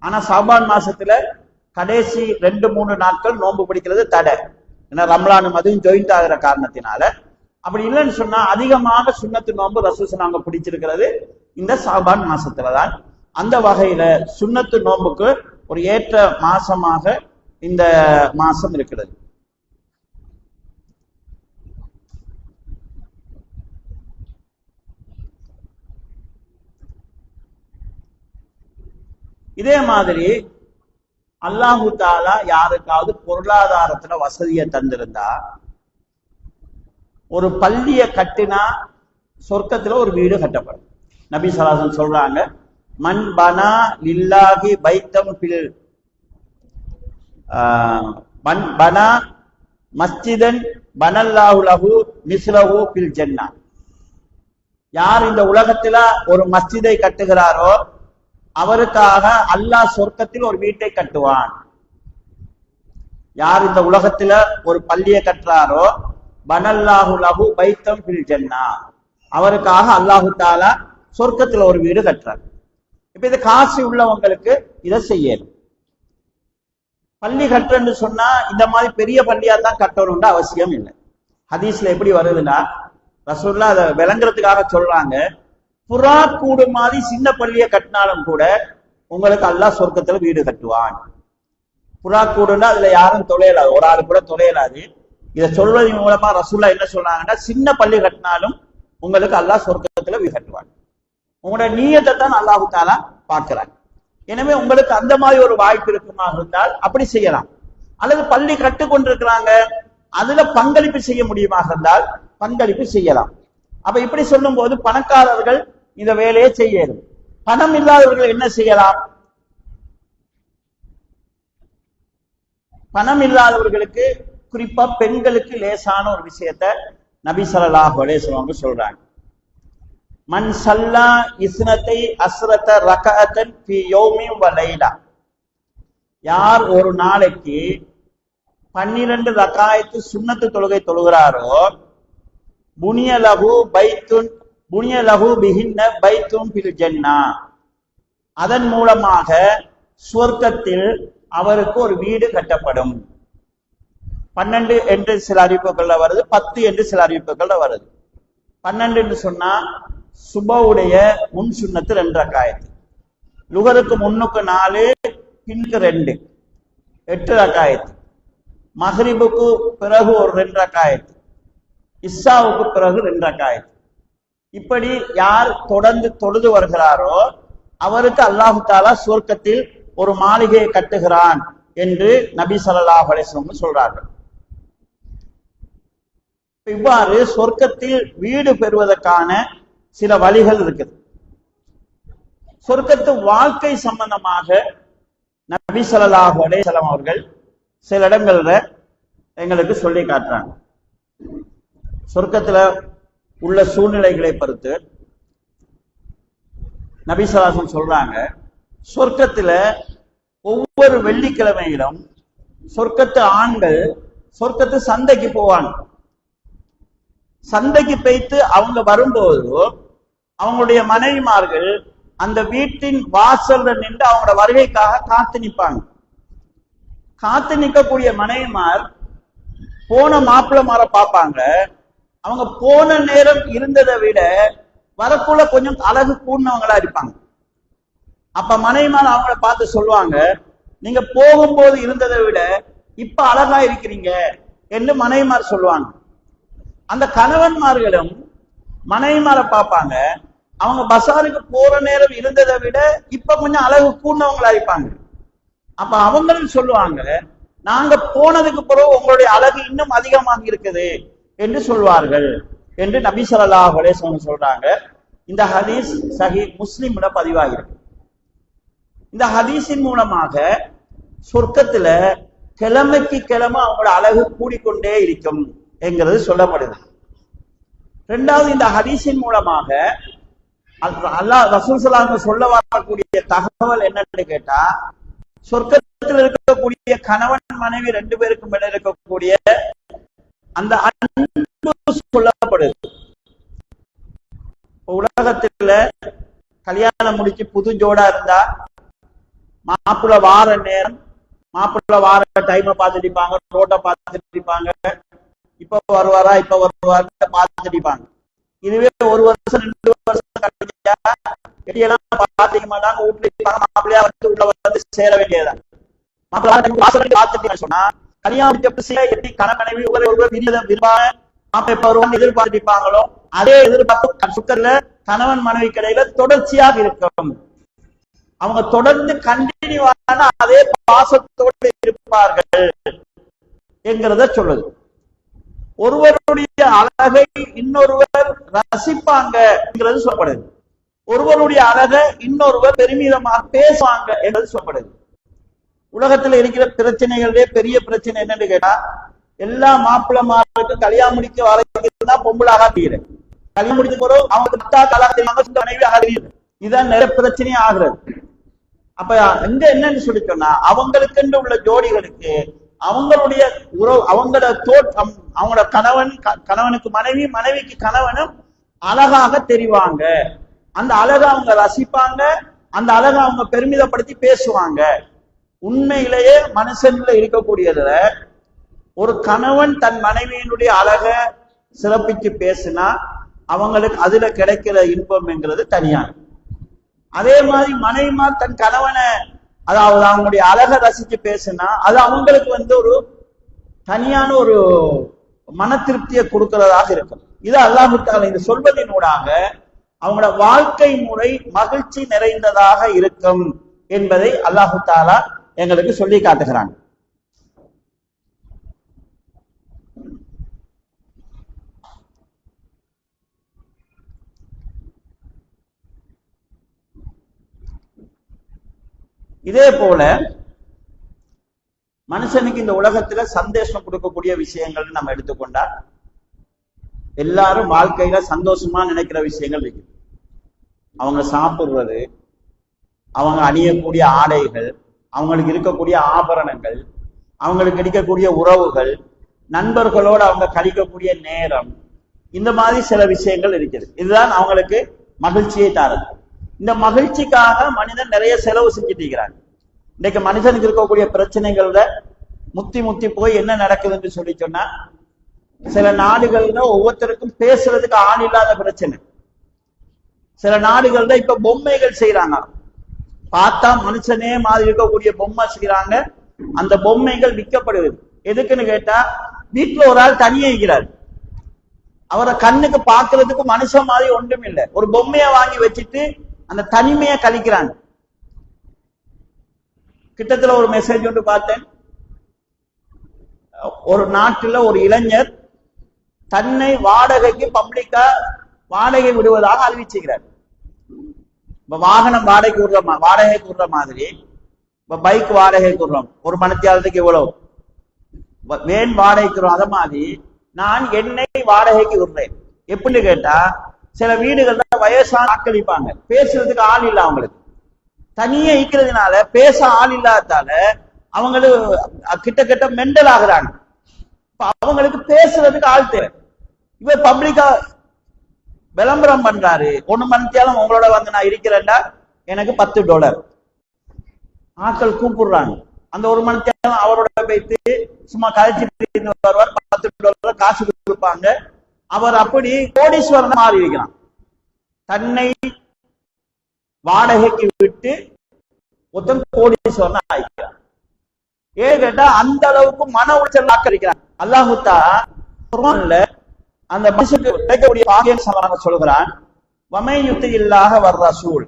ஆனா ஷாபான் மாசத்துல கடைசி 2-3 நாட்கள் நோன்பு பிடிக்கிறது தடை, ஏன்னா ரமலானும் அதுவும் ஜாயிண்ட் ஆகிற காரணத்தினால. அப்படி இல்லைன்னு சொன்னா அதிகமாக சுன்னத்து நோன்பு ரசூல் ஸல்லல்லாஹு பிடிச்சிருக்கிறது இந்த ஷாபான் மாசத்துலதான். அந்த வகையில சுன்னத்து நோன்புக்கு ஒரு ஏற்ற மாசமாக இந்த மாசம் இருக்கிறது. இதே மாதிரி அல்லாஹு தாலா யாருக்காவது பொருளாதாரத்துல வசதியை தந்திருந்தா ஒரு பள்ளியை கட்டினா சொர்க்கத்துல ஒரு வீடு கட்டப்படும். நபி ஸல்லல்லாஹு அலைஹி வஸல்லம் சொல்றாங்க, மன் பனா லில்லாஹி பைத்தம் ஃபில் மன் பனா மஸ்ஜிதன் பனல்லாஹு லஹு மிஸ்லஹு ஃபில் ஜன்னah. யார் இந்த உலகத்துல ஒரு மஸ்ஜிதை கட்டுகிறாரோ அவருக்காக அல்லாஹ் சொர்க்கத்தில் ஒரு வீட்டை கட்டுவான். யார் இந்த உலகத்துல ஒரு பள்ளியை கட்டுறாரோ பனல்லாஹு லஹு பைத்தம் ஃபில் ஜன்னah, அவருக்காக அல்லாஹு தாலா சொர்க்கத்துல ஒரு வீடு கட்டுறார். இப்ப இது காசு உள்ளவங்களுக்கு இதை செய்யணும். பள்ளி கட்டுறன்னு சொன்னா இந்த மாதிரி பெரிய பள்ளியா தான் கட்டணும்னு அவசியம் இல்லை. ஹதீஸ்ல எப்படி வருதுன்னா ரசூலுல்லாஹ் அதை விளங்குறதுக்காக சொல்றாங்க, புறா கூடு மாதிரி சின்ன பள்ளியை கட்டினாலும் கூட உங்களுக்கு அல்லாஹ் சொர்க்கத்துல வீடு கட்டுவான். புறா கூடுன்னா அதுல யாரும் தொலையலாது, ஒரு ஆள் கூட தொலையலாது. இதை சொல்வதன் மூலமா ரசூலுல்லாஹ் என்ன சொல்றாங்கன்னா, சின்ன பள்ளி கட்டினாலும் உங்களுக்கு அல்லாஹ் சொர்க்கத்துல வீடு கட்டுவான். உங்களோட நீயத்தை தான் அல்லாஹு தாலா பார்க்கிறான். எனவே உங்களுக்கு அந்த மாதிரி ஒரு வாய்ப்பு இருக்குமா இருந்தால் அப்படி செய்யலாம். அல்லது பள்ளி கட்டு கொண்டிருக்கிறாங்க, அதுல பங்களிப்பு செய்ய முடியுமா இருந்தால் பங்களிப்பு செய்யலாம். அப்ப இப்படி சொல்லும் போது பணக்காரர்கள் இந்த வேலையை செய்யணும். பணம் இல்லாதவர்கள் என்ன செய்யலாம்? பணம் இல்லாதவர்களுக்கு, குறிப்பா பெண்களுக்கு லேசான ஒரு விஷயத்தை நபி ஸல்லல்லாஹு அலைஹி வஸல்லம் சொல்றாங்க. மன் ஸல்லா இஸ்னத்தை அஸ்ரத ரகஅத்தன் ஃபீ யௌமின் வ லைலா, யார் ஒரு நாளைக்கு 12 ரகாயத்து சுன்னத்து தொழுகை தொழுகிறாரோ புனிய லஹு பிஹின்ன பைத்துன் ஃபில் ஜன்னah, அதன் மூலமாக சுவர்க்கத்தில் அவருக்கு ஒரு வீடு கட்டப்படும். 12 என்று சில அறிவிப்புகள்ல வருது, 10 என்று சில அறிவிப்புகள்ல வருது. 12 என்று சொன்னா சுபவுடைய முன் சுன்னத்து 2 ரகாயத்து, லுகருக்கு முன்னுக்கு 4 பின்னுக்கு 2 8 ரகாயத்து, மஹ்ரிபுக்கு பிறகு ஒரு 2 ரகாயத்து, இஸ்ஸாவுக்கு பிறகு 2 ரகாயத்து. இப்படி யார் தொடர்ந்து தொழுது வருகிறாரோ அவருக்கு அல்லாஹு தாலா சுவர்க்கத்தில் ஒரு மாளிகையை கட்டுகிறான் என்று நபி ஸல்லல்லாஹு அலைஹி வஸல்லம் சொல்றார்கள். இவ்வாறு சொர்க்கத்தில் வீடு பெறுவதற்கான சில வழிகள் இருக்குது. சொர்க்கத்து வாழ்க்கை சம்பந்தமாக நபி ஸல்லல்லாஹு அலைஹி வஸல்லம் அவர்கள் சில இடங்கள்ல எங்களுக்கு சொல்லி காட்டுறாங்க. சொர்க்கத்துல உள்ள சூழ்நிலைகளை பொறுத்து நபி ஸல்லல்லாஹு அலைஹி வஸல்லம் சொல்றாங்க, சொர்க்கத்துல ஒவ்வொரு வெள்ளிக்கிழமையிலும் சொர்க்கத்து ஆண்கள் சொர்க்கத்து சந்தைக்கு போவாங்க. சந்தைக்கு போய்த்து அவங்க வரும்போது அவங்களுடைய மனைவிமார்கள் அந்த வீட்டின் வாசல்ல நின்று அவங்களோட வருகைக்காக காத்து நிற்பாங்க. காத்து நிற்கக்கூடிய மனைவிமார் போன மாப்பிள்ளமார பார்ப்பாங்க. அவங்க போன நேரம் இருந்ததை விட வரக்குள்ள கொஞ்சம் அழகு கூடினவங்களா இருப்பாங்க. அப்ப மனைவிமார் அவங்கள பார்த்து சொல்லுவாங்க, நீங்க போகும்போது இருந்ததை விட இப்ப அழகா இருக்கிறீங்க என்று மனைவிமார் சொல்லுவாங்க. அந்த கணவன்மார்களும் மனைவிமாரை பார்ப்பாங்க, அவங்க பசாருக்கு போற நேரம் இருந்ததை விட இப்ப கொஞ்சம் அழகு கூடினவங்களா இருப்பாங்க. அப்ப அவங்களும் சொல்லுவாங்க, நாங்க போனதுக்கு பிறகு உங்களுடைய அழகு இன்னும் அதிகமாக இருக்குது என்று சொல்வார்கள் என்று நபி ஸல்லல்லாஹு அலைஹி வஸல்லம் சொல்றாங்க. இந்த ஹதீஸ் சஹீஹ் முஸ்லிம்ல பதிவாகிருக்கு. இந்த ஹதீஸின் மூலமாக சொர்க்கத்துல கிழமைக்கு கிழமை அவங்களோட அழகு கூடிக்கொண்டே இருக்கும் என்கிறது சொல்லப்படுது. இரண்டாவது, இந்த ஹதீஸின் மூலமாக அல்லாஹ் ரசூல் ஸல்லல்லாஹு அலைஹி வஸல்லம் சொல்ல வரக்கூடிய தகவல் என்னன்னு கேட்டா, சொர்க்கத்தில் இருக்கக்கூடிய கணவன் மனைவி 2 பேருக்கும் இடையில இருக்கக்கூடிய அந்த அன்பு சொல்லப்படுது. உலகத்துல கல்யாணம் முடிச்சு புது ஜோடா இருந்தா மாப்பிள்ள வார நேரம், மாப்பிள்ள வார டைமை பார்த்துட்டு இருப்பாங்க, ரோட்டை பார்த்துட்டு இருப்பாங்க, இப்ப வருவாரா இப்ப வருவாரு பார்த்துட்டு இருப்பாங்க. இதுவே 1 வருஷம் 2 வருஷம் கழிச்சா எல்லாம் பாத்தீங்கன்னா வீட்டுல மாப்பிள்ளையா வந்து உள்ள வந்து சேர வேண்டியதுதான். மாப்பிள்ளை சொன்னா கல்யாணம் எப்படி கணவனைவி ஒருவர் விரும்பாம மாப்பிள்ளை எப்ப வருவான்னு எதிர்பார்த்திருப்பாங்களோ அதே எதிர்பார்ப்பு சுக்கர்ல கணவன் மனைவி கடையில தொடர்ச்சியாக இருக்கும். அவங்க தொடர்ந்து கண்டினியூவான அதே பாசத்தோடு இருப்பார்கள் என்கிறத சொல்லுது. ஒருவருடைய அழகை இன்னொருவர் ரசிப்பாங்க என்கிறது சொல்லப்படுது. ஒருவருடைய அழகை இன்னொருவர் பெருமிதமாக பேசுவாங்க என்பது சொல்லப்படுது. உலகத்துல இருக்கிற பிரச்சனைகளே பெரிய பிரச்சனை என்னன்னு கேட்டா, எல்லா மாப்பிள்ளமாருக்கு கல்யாணம் முடிக்க வரைக்கும் தான் பொம்பளாக தெரியுது. கல்யாணம் முடிச்ச பிறகு அவங்க மனைவி ஆகிறது. இதான் நிறைய பிரச்சனையே ஆகிறது. அப்ப எங்க என்னன்னு சொல்லி சொன்னா, அவங்களுக்கு உள்ள ஜோடிகளுக்கு அவங்களுடைய உறவு, அவங்களோட தோற்றம், அவங்களோட கணவனுக்கு மனைவி, மனைவிக்கு கணவனும் அழகாக தெரிவாங்க. அந்த அழகை அவங்க ரசிப்பாங்க, அந்த அழகை அவங்க பெருமிதப்படுத்தி பேசுவாங்க. உண்மையிலேயே மனுஷன்ல இருக்கக்கூடியதுல ஒரு கணவன் தன் மனைவியினுடைய அழகை சிறப்பிச்சு பேசினா அவங்களுக்கு அதுல கிடைக்கிற இன்பம் என்கிறது தனியான. அதே மாதிரி மனைவிமார் தன் கணவனை, அதாவது அவங்களுடைய அழகை ரசிச்சு பேசினா அது அவங்களுக்கு வந்து ஒரு தனியான ஒரு மன திருப்தியை கொடுக்கிறதாக இருக்கும். இது அல்லாஹ் தஆலா இந்த சொல்வதினூடாக அவங்களோட வாழ்க்கை முறை மகிழ்ச்சி நிறைந்ததாக இருக்கும் என்பதை அல்லாஹ் தஆலா எங்களுக்கு சொல்லி காட்டுகிறாங்க. இதே போல மனுஷனுக்கு இந்த உலகத்துல சந்தோஷம் கொடுக்கக்கூடிய விஷயங்கள் நம்ம எடுத்துக்கொண்டா எல்லாரும் வாழ்க்கையில சந்தோஷமா நினைக்கிற விஷயங்கள் இருக்கு. அவங்க சாப்பிடுறது, அவங்க அணியக்கூடிய ஆடைகள், அவங்களுக்கு இருக்கக்கூடிய ஆபரணங்கள், அவங்களுக்கு இருக்கக்கூடிய உறவுகள், நண்பர்களோடு அவங்க கழிக்கக்கூடிய நேரம், இந்த மாதிரி சில விஷயங்கள் இருக்குது. இதுதான் அவங்களுக்கு மகிழ்ச்சியை தருது. இந்த மகிழ்ச்சிக்காக மனிதன் நிறைய செலவு செஞ்சுட்டு இருக்கிறாங்க. இன்னைக்கு மனுஷனுக்கு இருக்கக்கூடிய பிரச்சனைகள்ல முத்தி முத்தி போய் என்ன நடக்குதுன்னு சொல்லி சொன்னா, சில நாடுகள்ல ஒவ்வொருத்தருக்கும் பேசுறதுக்கு ஆள் இல்லாத பிரச்சனை. சில நாடுகள்ல இப்ப பொம்மைகள் செய்யறாங்க, பார்த்தா மனுஷனே மாதிரி இருக்கக்கூடிய பொம்மை செய்யறாங்க. அந்த பொம்மைகள் விற்கப்படுது. எதுக்குன்னு கேட்டா, வீட்டுல ஒரு ஆள் தனியே இருக்கிறார், அவரை கண்ணுக்கு பாக்குறதுக்கு மனுஷன் மாதிரி ஒன்றும் இல்லை, ஒரு பொம்மையை வாங்கி வச்சுட்டு அந்த தனிமையை கழிக்கிறாங்க. கிட்டத்துல ஒரு மெசேஜ் ஒன்று பார்த்தேன். ஒரு நாட்டுல ஒரு இளைஞர் தன்னை வாடகைக்கு பப்ளிக்கா வாடகை விடுவதாக அறிவிச்சுக்கிறார். இப்ப வாகனம் வாடகைக்கு விடுற மாதிரி, இப்ப பைக் வாடகைக்கு விடுறோம், ஒரு மணித்தியாலத்துக்கு இவ்வளவு, வேன் வாடகைக்கு அத மாதிரி நான் என்னை வாடகைக்கு விடுறேன். எப்படின்னு கேட்டா, சில வீடுகள்ல வயசான ஆட்களிப்பாங்க, பேசுறதுக்கு ஆள் இல்லை, அவங்களுக்கு தனியே இருக்கிறதுனால பேச ஆள் இல்லாததால அவங்களுக்கு கிட்ட மெண்டல் ஆகுறாங்க. அவங்களுக்கு பேசுறதுக்கு ஆள் தேவை. இவர் பப்ளிக்கா விளம்பரம் பண்றாரு, 1 மணித்தியாலும் உங்களோட வந்து நான் இருக்கிறேன்டா, எனக்கு $10. ஆட்கள் கூப்பிடுறாங்க. அந்த 1 மணித்தியாலும் அவரோட போயிட்டு சும்மா கழிச்சிட்டு வருவார், $10 காசு கொடுப்பாங்க. அவர் அப்படி கோடீஸ்வரன் மாறி இருக்கிறான். தன்னை வாடகைக்கு விட்டு ஒருத்தன் கோடீஸ்வரன் ஆகிக்கிறான். ஏன் கேட்டா அந்த அளவுக்கு மன உளைச்சல் ஆக்கிக்கிறான். அல்லாஹ் தஆலா அந்த மனுஷனுக்கு கிடைக்கக்கூடிய பாக்கியம் சொல்கிறான், வமை யுத்தில்லாஹ வர் ரசூல்,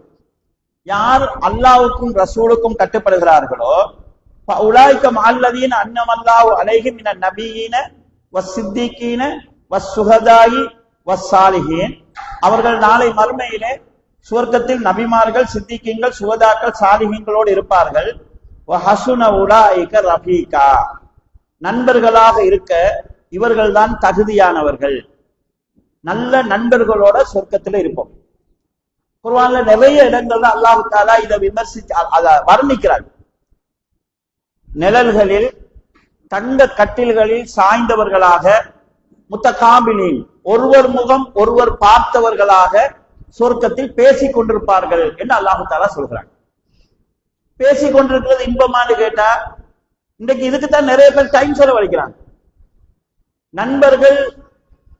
யார் அல்லாஹ்வுக்கும் ரசூலுக்கும் கட்டுப்படுகிறார்களோ, ஃபஉலாயிக மஅல்லதீன அன்னமல்லாஹு அலைஹிம் மினன் நபியீன வஸ்ஸித்தீகீன வஸ்ஸுஹதாஇ வஸ்ஸாலிஹீன், அவர்கள் நாளை மறுமையிலே சுவர்க்கத்தில் நபிமார்கள், சித்திகீன்கள், சுகதாக்கள், சாலிஹீன்களோடு இருப்பார்கள். வஹசுன உலாயிக ரஃபீகா, நண்பர்களாக இருக்க இவர்கள் தான் தகுதியானவர்கள். நல்ல நண்பர்களோட சொர்க்கத்துல இருப்போம். குர்ஆன்ல நிறைய இடங்கள்ல அல்லாஹ் தஆலா இதை விமர்சித்து வர்ணிக்கிறார். நிழல்களில் தங்க கட்டில்களில் சாய்ந்தவர்களாக, முத்தகாபிலின், ஒருவர் முகம் ஒருவர் பார்த்தவர்களாக சொர்க்கத்தில் பேசிக் கொண்டிருப்பார்கள் என்று அல்லாஹ் தஆலா சொல்கிறார். பேசிக் கொண்டிருக்கிறது இன்பமானு கேட்டா, இன்றைக்கு இதுக்குத்தான் நிறைய பேர் டைம் செலவழிக்கிறாங்க. நண்பர்கள்,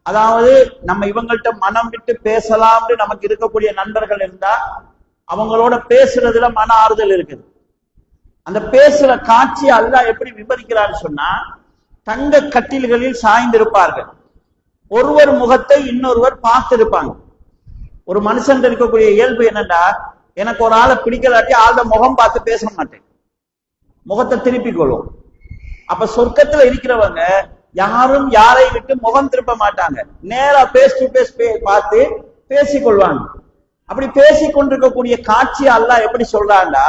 அதாவது நம்ம இவங்கள்ட்ட மனம் விட்டு பேசலாம்னு நமக்கு இருக்கக்கூடிய நண்பர்கள் இருந்தா அவங்களோட பேசுறதுல மன ஆறுதல் இருக்குது. அந்த பேசுற காட்சி அல்லாஹ் எப்படி விவரிக்கிறான்னு சொன்னா, தங்க கட்டில்களில் சாய்ந்திருப்பார்கள், ஒருவர் முகத்தை இன்னொருவர் பார்த்திருப்பாங்க. ஒரு மனுஷன் இருக்கக்கூடிய இயல்பு என்னன்னா, எனக்கு ஒரு ஆளை பிடிக்கலாட்டி ஆள முகம் பார்த்து பேச மாட்டேன், முகத்தை திருப்பிக் கொள்வோம். அப்ப சொர்க்கத்துல இருக்கிறவங்க யாரும் யாரை விட்டு முகம் திருப்ப மாட்டாங்க, நேரா பேஸ் டு பேஸ் பார்த்து பேசிக்கொள்வாங்க. அப்படி பேசிக் கொண்டிருக்கக்கூடிய காட்சி அல்லாஹ் எப்படி சொல்றாண்டா,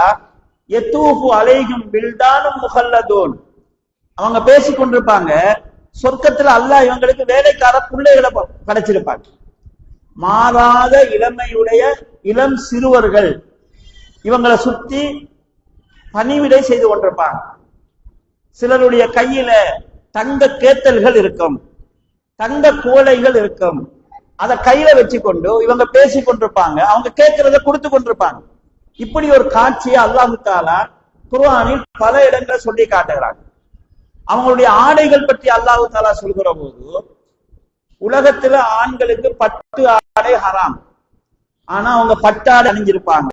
யதூஃபு அலைஹிம் பில்தானும் முஹல்லதூன். அவங்க பேசிக் கொண்டிருப்பாங்க, சொர்க்கத்துல அல்லாஹ் இவங்களுக்கு வேலைக்கார பிள்ளைகளை கிடைச்சிருப்பாங்க, மாறாத இளமையுடைய இளம் சிறுவர்கள் இவங்களை சுத்தி பணிவிடை செய்து கொண்டிருப்பாங்க. சிலருடைய கையில தங்க கேத்தல்கள் இருக்கும், தங்க கோலைகள் இருக்கும், அதை கையில வச்சு கொண்டு இவங்க பேசி கொண்டிருப்பாங்க, அவங்க கேட்கறத கொடுத்து கொண்டிருப்பாங்க. இப்படி ஒரு காட்சியை அல்லாஹ் தஆலா குர்ஆனில் பல இடங்களை சொல்லி காட்டுகிறாங்க. அவங்களுடைய ஆடைகள் பற்றி அல்லாஹ் தஆலா சொல்கிற போது, உலகத்துல ஆண்களுக்கு பட்டு ஆடை ஹராம், ஆனா அவங்க பட்டாடை அணிஞ்சிருப்பாங்க.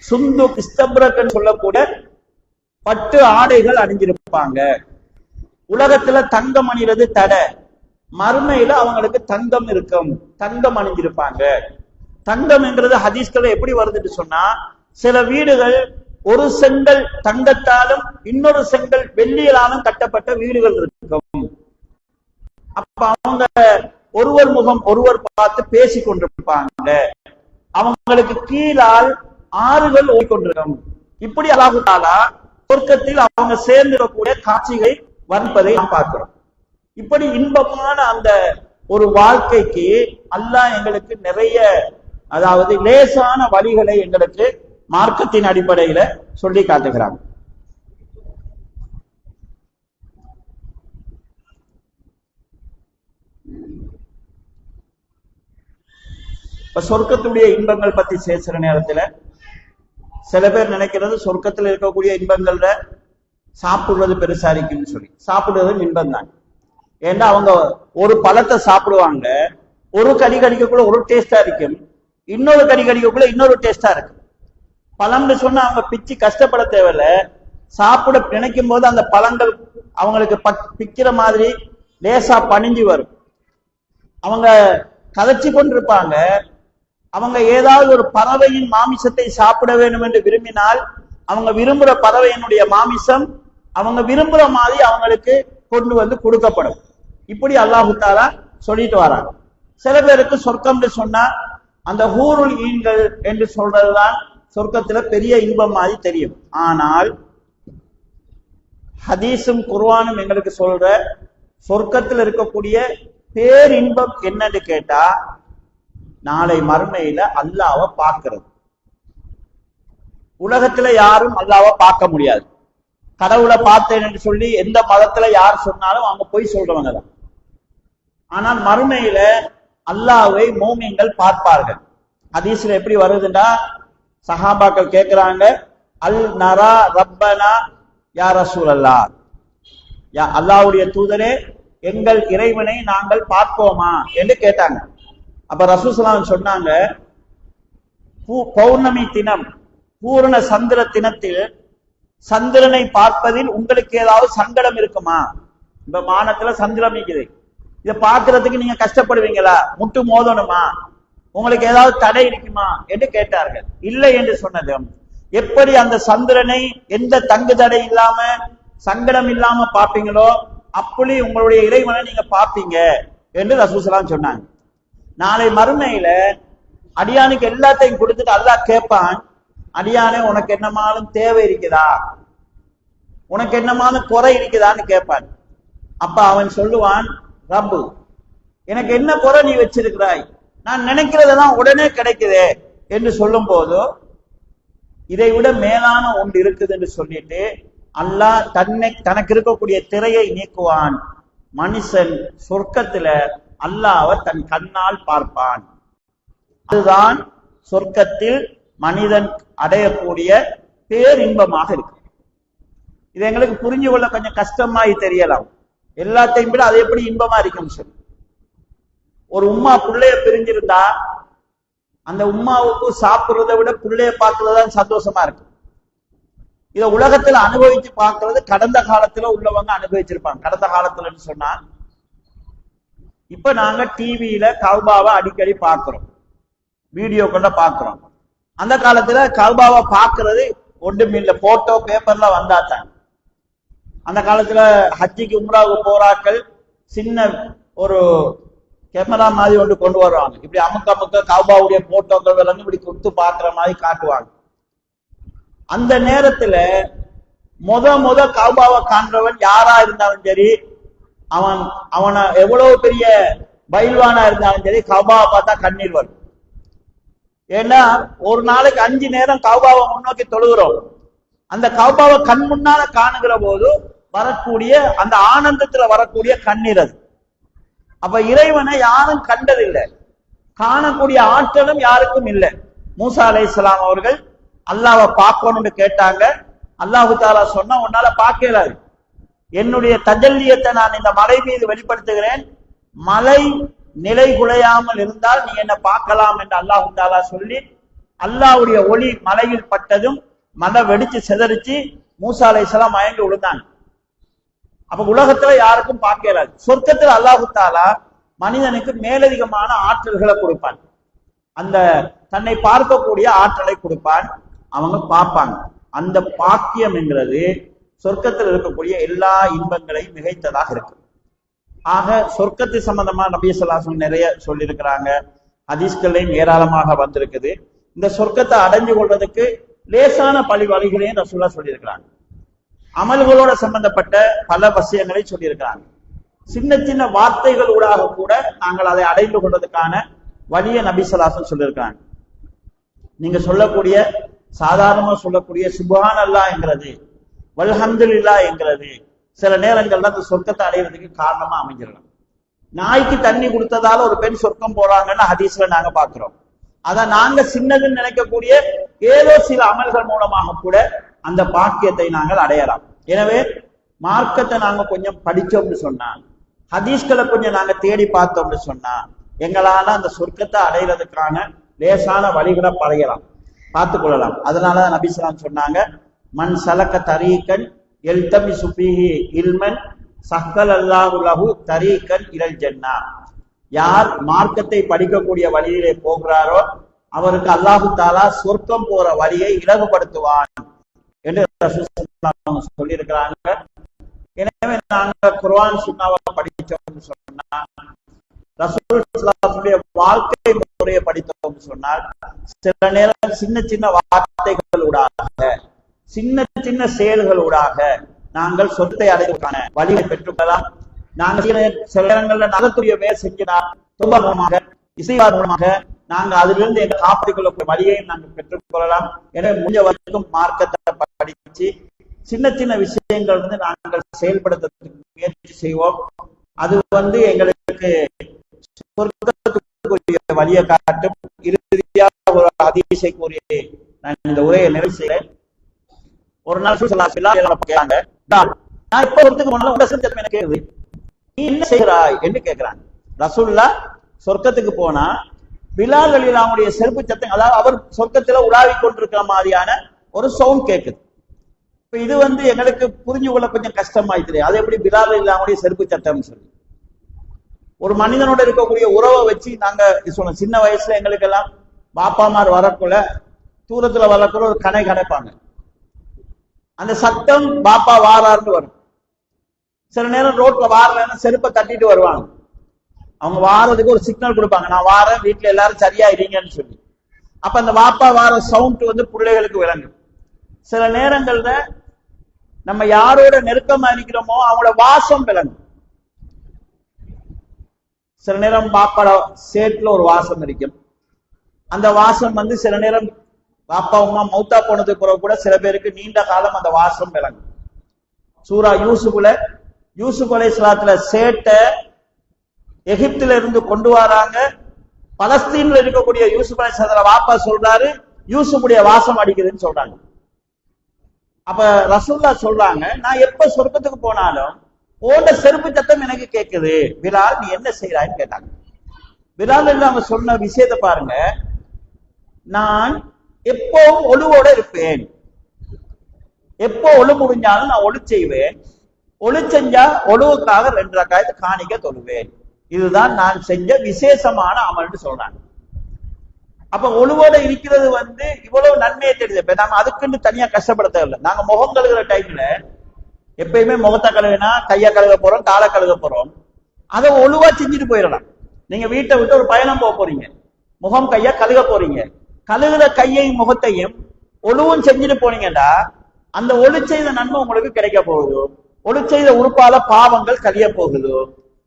சுந்து இஸ்தப்ரக்னு சொல்லக்கூடிய பட்டு ஆடைகள் அணிஞ்சிருப்பாங்க. உலகத்துல தங்கம் அணிறது தடை, மறுமையில அவங்களுக்கு தங்கம் இருக்கும், தங்கம் அணிஞ்சிருப்பாங்க. தங்கம் என்கிறது ஹதீஸ்களை எப்படி வருதுன்னு சொன்னா, சில வீடுகள் ஒரு செங்கல் தங்கத்தாலும் இன்னொரு செங்கல் வெள்ளியிலாலும் கட்டப்பட்ட வீடுகள் இருக்கும். அப்ப அவங்க ஒருவர் முகம் ஒருவர் பார்த்து பேசி கொண்டிருப்பாங்க, அவங்களுக்கு கீழால் ஆறுகள் ஓடிக்கொண்டிருக்கும். இப்படி அல்லாஹ் தஆலா சொர்க்கத்தில் அவங்க சேர்ந்திடக்கூடிய காட்சிகளை வர்ணிப்பதை நாம் பார்க்கிறோம். இப்படி இன்பமான அந்த ஒரு வாழ்க்கைக்கு அல்லாஹ் எங்களுக்கு நிறைய, அதாவது லேசான வழிகளை எங்களுக்கு மார்க்கத்தின் அடிப்படையில சொல்லி காட்டுகிறாங்க. இப்ப சொர்க்கத்துடைய இன்பங்கள் பத்தி பேசுற நேரத்துல சில பேர் நினைக்கிறது சொர்க்கத்துல இருக்கக்கூடிய இன்பங்கள்ல சாப்பிடுறது பெருசா இருக்குன்னு சொல்லி. சாப்பிடுறது இன்பம் தான். ஏன்னா அவங்க ஒரு பழத்தை சாப்பிடுவாங்க, ஒரு கடி கடிக்கக்குள்ள ஒரு டேஸ்டா இருக்கும், இன்னொரு கடி கடிக்கக்குள்ள இன்னொரு டேஸ்டா இருக்கு. பழம்னு சொன்னா அவங்க பிச்சு கஷ்டப்பட தேவையில்ல, சாப்பிட நினைக்கும் போது அந்த பழங்கள் அவங்களுக்கு பிக்கிற மாதிரி லேசா பணிஞ்சு வரும். அவங்க கதைச்சு கொண்டிருப்பாங்க, அவங்க ஏதாவது ஒரு பறவையின் மாமிசத்தை சாப்பிட வேண்டும் என்று விரும்பினால் அவங்க விரும்புற பறவையினுடைய மாமிசம் அவங்க விரும்புற மாதிரி அவங்களுக்கு கொண்டு வந்து கொடுக்கப்படும். இப்படி அல்லாஹ் தஆலா சொல்லிட்டு வராங்க. சில பேருக்கு சொர்க்கம்னு சொன்னா அந்த ஹூருல் ஈன்கள் என்று சொல்றதுதான் சொர்க்கத்துல பெரிய இன்பம் மாதிரி தெரியும். ஆனால் ஹதீஸும் குர்ஆனும் எங்களுக்கு சொல்ற சொர்க்கத்தில் இருக்கக்கூடிய பேரின்பம் என்னன்னு கேட்டா, நாளை மறுமையில அல்லாஹ்வை பார்க்கிறது. உலகத்துல யாரும் அல்லாஹ்வை பார்க்க முடியாது. கடவுளை பார்த்தேன் என்று சொல்லி எந்த மதத்துல யார் சொன்னாலும் அவங்க போய் சொல்றவங்க தான். ஆனால் மறுமையில அல்லாஹ்வை மூமின்கள் பார்ப்பார்கள். ஹதீஸ்ல எப்படி வருதுன்னா, சஹாபாக்கள் கேட்கிறாங்க, அல் நரா ரப்பனா யா ரசூலல்லாஹ், யா அல்லாஹ்வுடைய தூதரே, எங்கள் இறைவனை நாங்கள் பார்ப்போமா என்று கேட்டாங்க. அப்ப ரசூல் ஸல்லல்லாஹு அலைஹி வஸல்லம் சொன்னாங்க, பௌர்ணமி தினம், பூரண சந்திர தினத்தில் சந்திரனை பார்ப்பதில் உங்களுக்கு ஏதாவது சங்கடம் இருக்குமா? இப்ப மானத்துல சந்திரன் இருக்குது, இதை பார்க்கறதுக்கு நீங்க கஷ்டப்படுவீங்களா? முட்டு மோதணுமா? உங்களுக்கு ஏதாவது தடை இருக்குமா என்று கேட்டார்கள். இல்லை என்று சொன்னது. எப்படி அந்த சந்திரனை எந்த தங்கு தடை இல்லாம சங்கடம் இல்லாம பார்ப்பீங்களோ அப்படி உங்களுடைய இறைவனை நீங்க பார்ப்பீங்க என்று ரசூல் ஸல்லல்லாஹு அலைஹி வஸல்லம் சொன்னாங்க. நாளை மறுமையில அடியானுக்கு எல்லாத்தையும் கொடுத்துட்டு அல்லாஹ் கேட்பான், அடியானே உனக்கு என்னமாலும் தேவை இருக்குதா, உனக்கு என்னமாலும் குறை இருக்குதான்னு கேட்பான். அப்ப அவன் சொல்லுவான், ரப்பு எனக்கு என்ன குறை நீ வச்சிருக்கிறாய், நான் நினைக்கிறதெல்லாம் உடனே கிடைக்குதே என்று சொல்லும் போது, இதை விட மேலான ஒன்று இருக்குது என்று சொல்லிட்டு அல்லாஹ் தனக்கு இருக்கக்கூடிய திரையை நீக்குவான். மனுஷன் சொர்க்கத்துல அல்லாஹ்வை தன் கண்ணால் பார்ப்பான். அதுதான் சொர்க்கத்தில் மனிதன் அடையக்கூடிய பேரின்பமாக இருக்கு. இது எங்களுக்கு புரிஞ்சு கொள்ள கொஞ்சம் கஷ்டமாய் தெரியலாம். எல்லாத்தையும் விட அது எப்படி இன்பமா இருக்கும் சொல்லி. ஒரு உம்மா பிள்ளைய பிரிஞ்சிருந்தா அந்த உம்மாவுக்கு சாப்பிடுறதை விட பிள்ளைய பார்க்கறதுதான் சந்தோஷமா இருக்கு. இத உலகத்துல அனுபவிச்சு பார்க்கறது கடந்த காலத்துல உள்ளவங்க அனுபவிச்சிருப்பாங்க. கடந்த காலத்துலன்னு சொன்னா இப்ப நாங்க டிவியில கல்பாவை அடிக்கடி பார்க்கிறோம், வீடியோ கொண்ட பார்க்கிறோம். அந்த காலத்துல கல்பாவை பார்க்கறது ஒன்றுமில்ல, போட்டோ பேப்பர்ல வந்தாத்தாங்க. அந்த காலத்துல ஹஜ்ஜிக்கு உம்ராவுக்கு போறாக்கள் சின்ன ஒரு கேமரா மாதிரி ஒன்று கொண்டு வருவாங்க. இப்படி அமுக்க கல்பாவுடைய போட்டோக்கள் எல்லாம் இப்படி கொடுத்து பார்க்கிற மாதிரி காட்டுவாங்க. அந்த நேரத்துல முத கல்பாவை காண்றவன் யாரா இருந்தாலும் சரி, அவனை எவ்வளவு பெரிய பயில்வானா இருந்தாலும் சரி, கல்பாவை பார்த்தா கண்ணீர் வரும். ஏன்னா ஒரு நாளைக்கு 5 நேரம் கல்பாவை முன்னோக்கி தொழுகிறோம். அந்த கல்பாவை கண் முன்னால காணுகிற போது வரக்கூடிய அந்த ஆனந்தத்துல வரக்கூடிய கண்ணீர் அது. அப்ப இறைவனை யாரும் கண்டதில்லை, காணக்கூடிய ஆற்றலும் யாருக்கும் இல்லை. மூசா அலைஹிஸ்ஸலாம் அவர்கள் அல்லாஹ்வை பார்க்கணும்னு கேட்டாங்க. அல்லாஹு தாலா சொன்னா உன்னால பார்க்கலாது, என்னுடைய தஜல்லியத்தை நான் இந்த மலை மீது வெளிப்படுத்துகிறேன், மலை நிலை குலையாமல் இருந்தால் நீ என்ன பார்க்கலாம் என்று அல்லாஹு தாலா சொல்லி அல்லாஹ்வுடைய ஒளி மலையில் பட்டதும் மலை வெடிச்சு சிதறிச்சு மூசா அலைஹிஸ்ஸலாம் மயங்கி விழுந்தாங்க. அப்ப உலகத்துல யாருக்கும் பார்க்கலாது. சொர்க்கத்துல அல்லாஹு தாலா மனிதனுக்கு மேலதிகமான ஆற்றல்களை கொடுப்பான், அந்த தன்னை பார்க்கக்கூடிய ஆற்றலை கொடுப்பான், அவங்க பார்ப்பாங்க. அந்த பாக்கியம் என்கிறது சொர்க்கத்தில் இருக்கக்கூடிய எல்லா இன்பங்களையும் மிகைத்ததாக இருக்கு. ஆக சொர்க்கத்து சம்பந்தமா நபி ஸல்லல்லாஹு அலைஹி வஸல்லம் நிறைய சொல்லியிருக்கிறாங்க, ஹதீஸ்களையும் ஏராளமாக வந்திருக்குது. இந்த சொர்க்கத்தை அடைஞ்சு கொள்வதற்கு லேசான பழி வழிகளையும் ரசூலுல்லாஹ் சொல்லியிருக்கிறாங்க. அமல்களோட சம்பந்தப்பட்ட பல விஷயங்களை சொல்லியிருக்கிறாங்க. சின்ன சின்ன வார்த்தைகள் ஊடாக கூட நாங்கள் அதை அடைந்து கொள்வதற்கான வழியை நபி ஸல்லல்லாஹு அலைஹி வஸல்லம் சொல்லியிருக்கிறாங்க. நீங்க சொல்லக்கூடிய சாதாரணமா சொல்லக்கூடிய சுப்ஹான் அல்லாஹ் என்கிறது, வல்ஹம்துலில்லாஹ் என்கிறது சில நேரங்கள்ல அந்த சொர்க்கத்தை அடைகிறதுக்கு காரணமா அமைஞ்சிடலாம். நாய்க்கு தண்ணி கொடுத்ததால ஒரு பெண் சொர்க்கம் போறாங்கன்னு ஹதீஸ்ல நாங்க பாக்குறோம். அத நாங்க சின்னதுன்னு நினைக்கக்கூடிய ஏதோ சில அமல்கள் மூலமாக கூட அந்த பாக்கியத்தை நாங்கள் அடையலாம். எனவே மார்க்கத்தை நாங்க கொஞ்சம் படிச்சோம்னு சொன்னா, ஹதீஸ்களை கொஞ்சம் நாங்க தேடி பார்த்தோம்னு சொன்னா, எங்களால அந்த சொர்க்கத்தை அடைகிறதுக்கான லேசான வழிகளை படையலாம், பார்த்துக் கொள்ளலாம். அதனாலதான் நபி ஸல்லல்லாஹு அலைஹி வஸல்லம் சொன்னாங்க, மன் சலக்க தரீகன் எல்தமிசு ஃபீஹி இல்மன் சஹ்ஹலல்லாஹு லஹு தரீகன் இலல் ஜன்னah. யார் மார்க்கத்தை படிக்கக்கூடிய வழியிலே போகிறாரோ அவருக்கு அல்லாஹு தாலா சொர்க்கம் போற வழியை இலகுபடுத்துவான் என்று ரசூல் ஸல்லல்லாஹு அலைஹி வஸல்லம் சொல்லி இருக்கிறாங்க. எனவே நாங்க குர்ஆன் சுன்னாவை படிச்சோம்னு சொன்னா, ரசூல் ஸல்லல்லாஹு அலைஹி வஸல்லம் வாழ்க்கை முறையை படித்தோம்னு சொன்னால், சில நேரம் சின்ன சின்ன வார்த்தைகளூடாக சின்ன சின்ன செயல்களூடாக நாங்கள் சொத்தை அடைவதற்கான வழியை பெற்றுக்கொள்ளலாம். நாங்கள் சில நேரங்கள்ல நலத்துடைய வேலை செஞ்சினா துன்ப மூலமாக இசைவார் மூலமாக நாங்க அதிலிருந்து எங்க காப்பாற்றிக் கொள்ளக்கூடிய வழியையும் நாங்கள் பெற்றுக்கொள்ளலாம். எனவே முடிஞ்ச வரைக்கும் மார்க்கத்தை படிச்சு சின்ன சின்ன விஷயங்கள் நாங்கள் செயல்படுத்துறதுக்கு முயற்சி செய்வோம். அது எங்களுக்கு சொர்க்கத்துக்குரிய வழியை காட்டும். இறுதியாக ஒரு ஹதீஸை கூறி நான் இந்த உரையை நிறைவு செய்கிறேன். ஒரு நாள் கேட்கிறாங்க, நான் எப்ப ஒருத்துக்கு போனாலும் எனக்கு கேக்குது, நீ என்ன செய்கிறாய் என்று கேட்கிறாங்க. ரசூலுல்லாஹ் சொர்க்கத்துக்கு போனா பிலால் ரலியல்லாஹுடைய செருப்பு சத்தம், அதாவது அவர் சொர்க்கத்துல உலாவிக் கொண்டிருக்கிற மாதிரியான ஒரு சவுண்ட் கேட்குது. இப்ப இது எங்களுக்கு புரிஞ்சு கொள்ள கொஞ்சம் கஷ்டமாயிட்டு, அது எப்படி பிலால் ரலியல்லாஹுடைய செருப்பு சத்தம் சொல்லி. ஒரு மனிதனோட இருக்கக்கூடிய உறவை வச்சு நாங்க சொன்னோம். சின்ன வயசுல எங்களுக்கு எல்லாம் பாப்பாமார் வரக்குள்ள தூரத்துல வரக்குள்ள ஒரு கணை கடைப்பாங்க, அந்த சத்தம் பாப்பா வாராருன்னு வரும். சில நேரம் ரோட்ல வாரலன்னா செருப்பை தட்டிட்டு வருவாங்க. அவங்க வாரதுக்கு ஒரு சிக்னல் கொடுப்பாங்க, நான் வாரேன், வீட்டுல எல்லாரும் சரியா இருங்கன்னு சொல்லி. அப்ப அந்த வாப்பா வார சவுண்ட் பிள்ளைகளுக்கு விளங்கும். சில நேரங்கள்ல நம்ம யாரோட நெருக்கமா இருக்கிறோமோ அவங்களோட வாசம் விளங்கும். சில நேரம் பாப்பாட சேட்டுல ஒரு வாசம் இருக்கும். அந்த வாசம் சில நேரம் பாப்பா அம்மா மௌத்தா போனதுக்கு பிறகு கூட சில பேருக்கு நீண்ட காலம் அந்த வாசம் விளங்கும். சூரா யூசுப் அலைஹிஸ்ஸலாத்துல சேட்டை எகிப்துல இருந்து கொண்டு வராங்க. பலஸ்தீன்ல இருக்கக்கூடிய யூசுப் அலைஹிஸ்ஸலாம் வாப்பா சொல்றாரு, யூசுஃபுடைய வாசம் அடிக்குதுன்னு சொல்றாங்க. அப்ப ரசூலுல்லாஹ் சொல்றாங்க, நான் எப்ப சொர்க்கத்துக்கு போனாலும் ஓட செருப்பு சத்தம் எனக்கு கேட்குது, பிலால் நீ என்ன செய்யறான்னு கேட்டாங்க. பிலால் அவங்க சொன்ன விஷயத்தை பாருங்க, நான் எப்பவும் ஒழுவோட இருப்பேன். எப்போ ஒழு முடிஞ்சாலும் நான் ஒழு செய்வேன். ஒழு செஞ்சா ஒழுவுக்காக 2 ரக்காயத்து காணிக்க தொழுவேன். இதுதான் நான் செஞ்ச விசேஷமான அமல்னு சொல்றாங்க. அப்ப ஒழுவோட இருக்கிறது இவ்வளவு நன்மையை தெரியுது. இப்ப நாம அதுக்குன்னு தனியா கஷ்டப்பட தேவையில்லை. நாங்க முகம் கழுகுற டைம்ல எப்பயுமே முகத்தை கழுவினா கையை கழுவ போறோம், காலை கழுவ போறோம். அதை ஒழுவா செஞ்சுட்டு போயிடலாம். நீங்க வீட்டை விட்டு ஒரு பயணம் போக போறீங்க, முகம் கைய கழுக போறீங்க. கழுகுற கையையும் முகத்தையும் ஒழுவும் செஞ்சுட்டு போனீங்கன்னா அந்த ஒழு செய்த நன்மை உங்களுக்கு கிடைக்க போகுது. ஒழு செய்த உறுப்பால பாவங்கள் கழிய போகுது.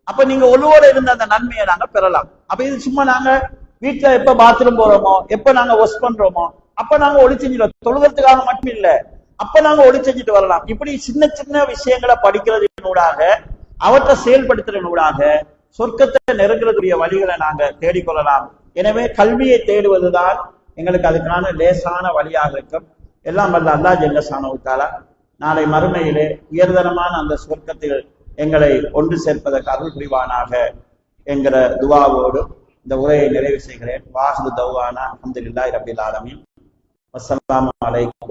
அப்ப நீங்க ஒழுவோட இருந்த அந்த நன்மையை நாங்க பெறலாம். அப்ப இது சும்மா நாங்க வீட்டுல எப்ப பாத்ரூம் போறோமோ, எப்ப நாங்க வாஷ் பண்றோமோ அப்ப நாங்க ஒளி செஞ்சிடும். தொழுகிறதுக்காக மட்டும் இல்ல, அப்ப நாங்க ஒளி செஞ்சுட்டு வரலாம். இப்படி சின்ன சின்ன விஷயங்களை படிக்கிறதுனூடாக, அவற்றை செயல்படுத்துறதனூடாக சொர்க்கத்தை நெருங்குறதுடைய வழிகளை நாங்க தேடிக்கொள்ளலாம். எனவே கல்வியை தேடுவதுதான் எங்களுக்கு அதுக்கான லேசான வழியாக இருக்கும். எல்லாம் வல்ல அல்லாஹ் ஜல்ல ஷானஹு தஆலா நாளை மறுமையிலே உயர்தரமான அந்த சொர்க்கத்தில் எங்களை ஒன்று சேர்ப்பதற்கு அருள் புரிவானாக என்கிற துஆவோடு இந்த உரையை நிறைவு செய்கிறேன். வாஹிது தௌவானா அல்ஹம்துலில்லாஹி ரப்பில் ஆலமீன். வஸ்ஸலாமு அலைக்கும்.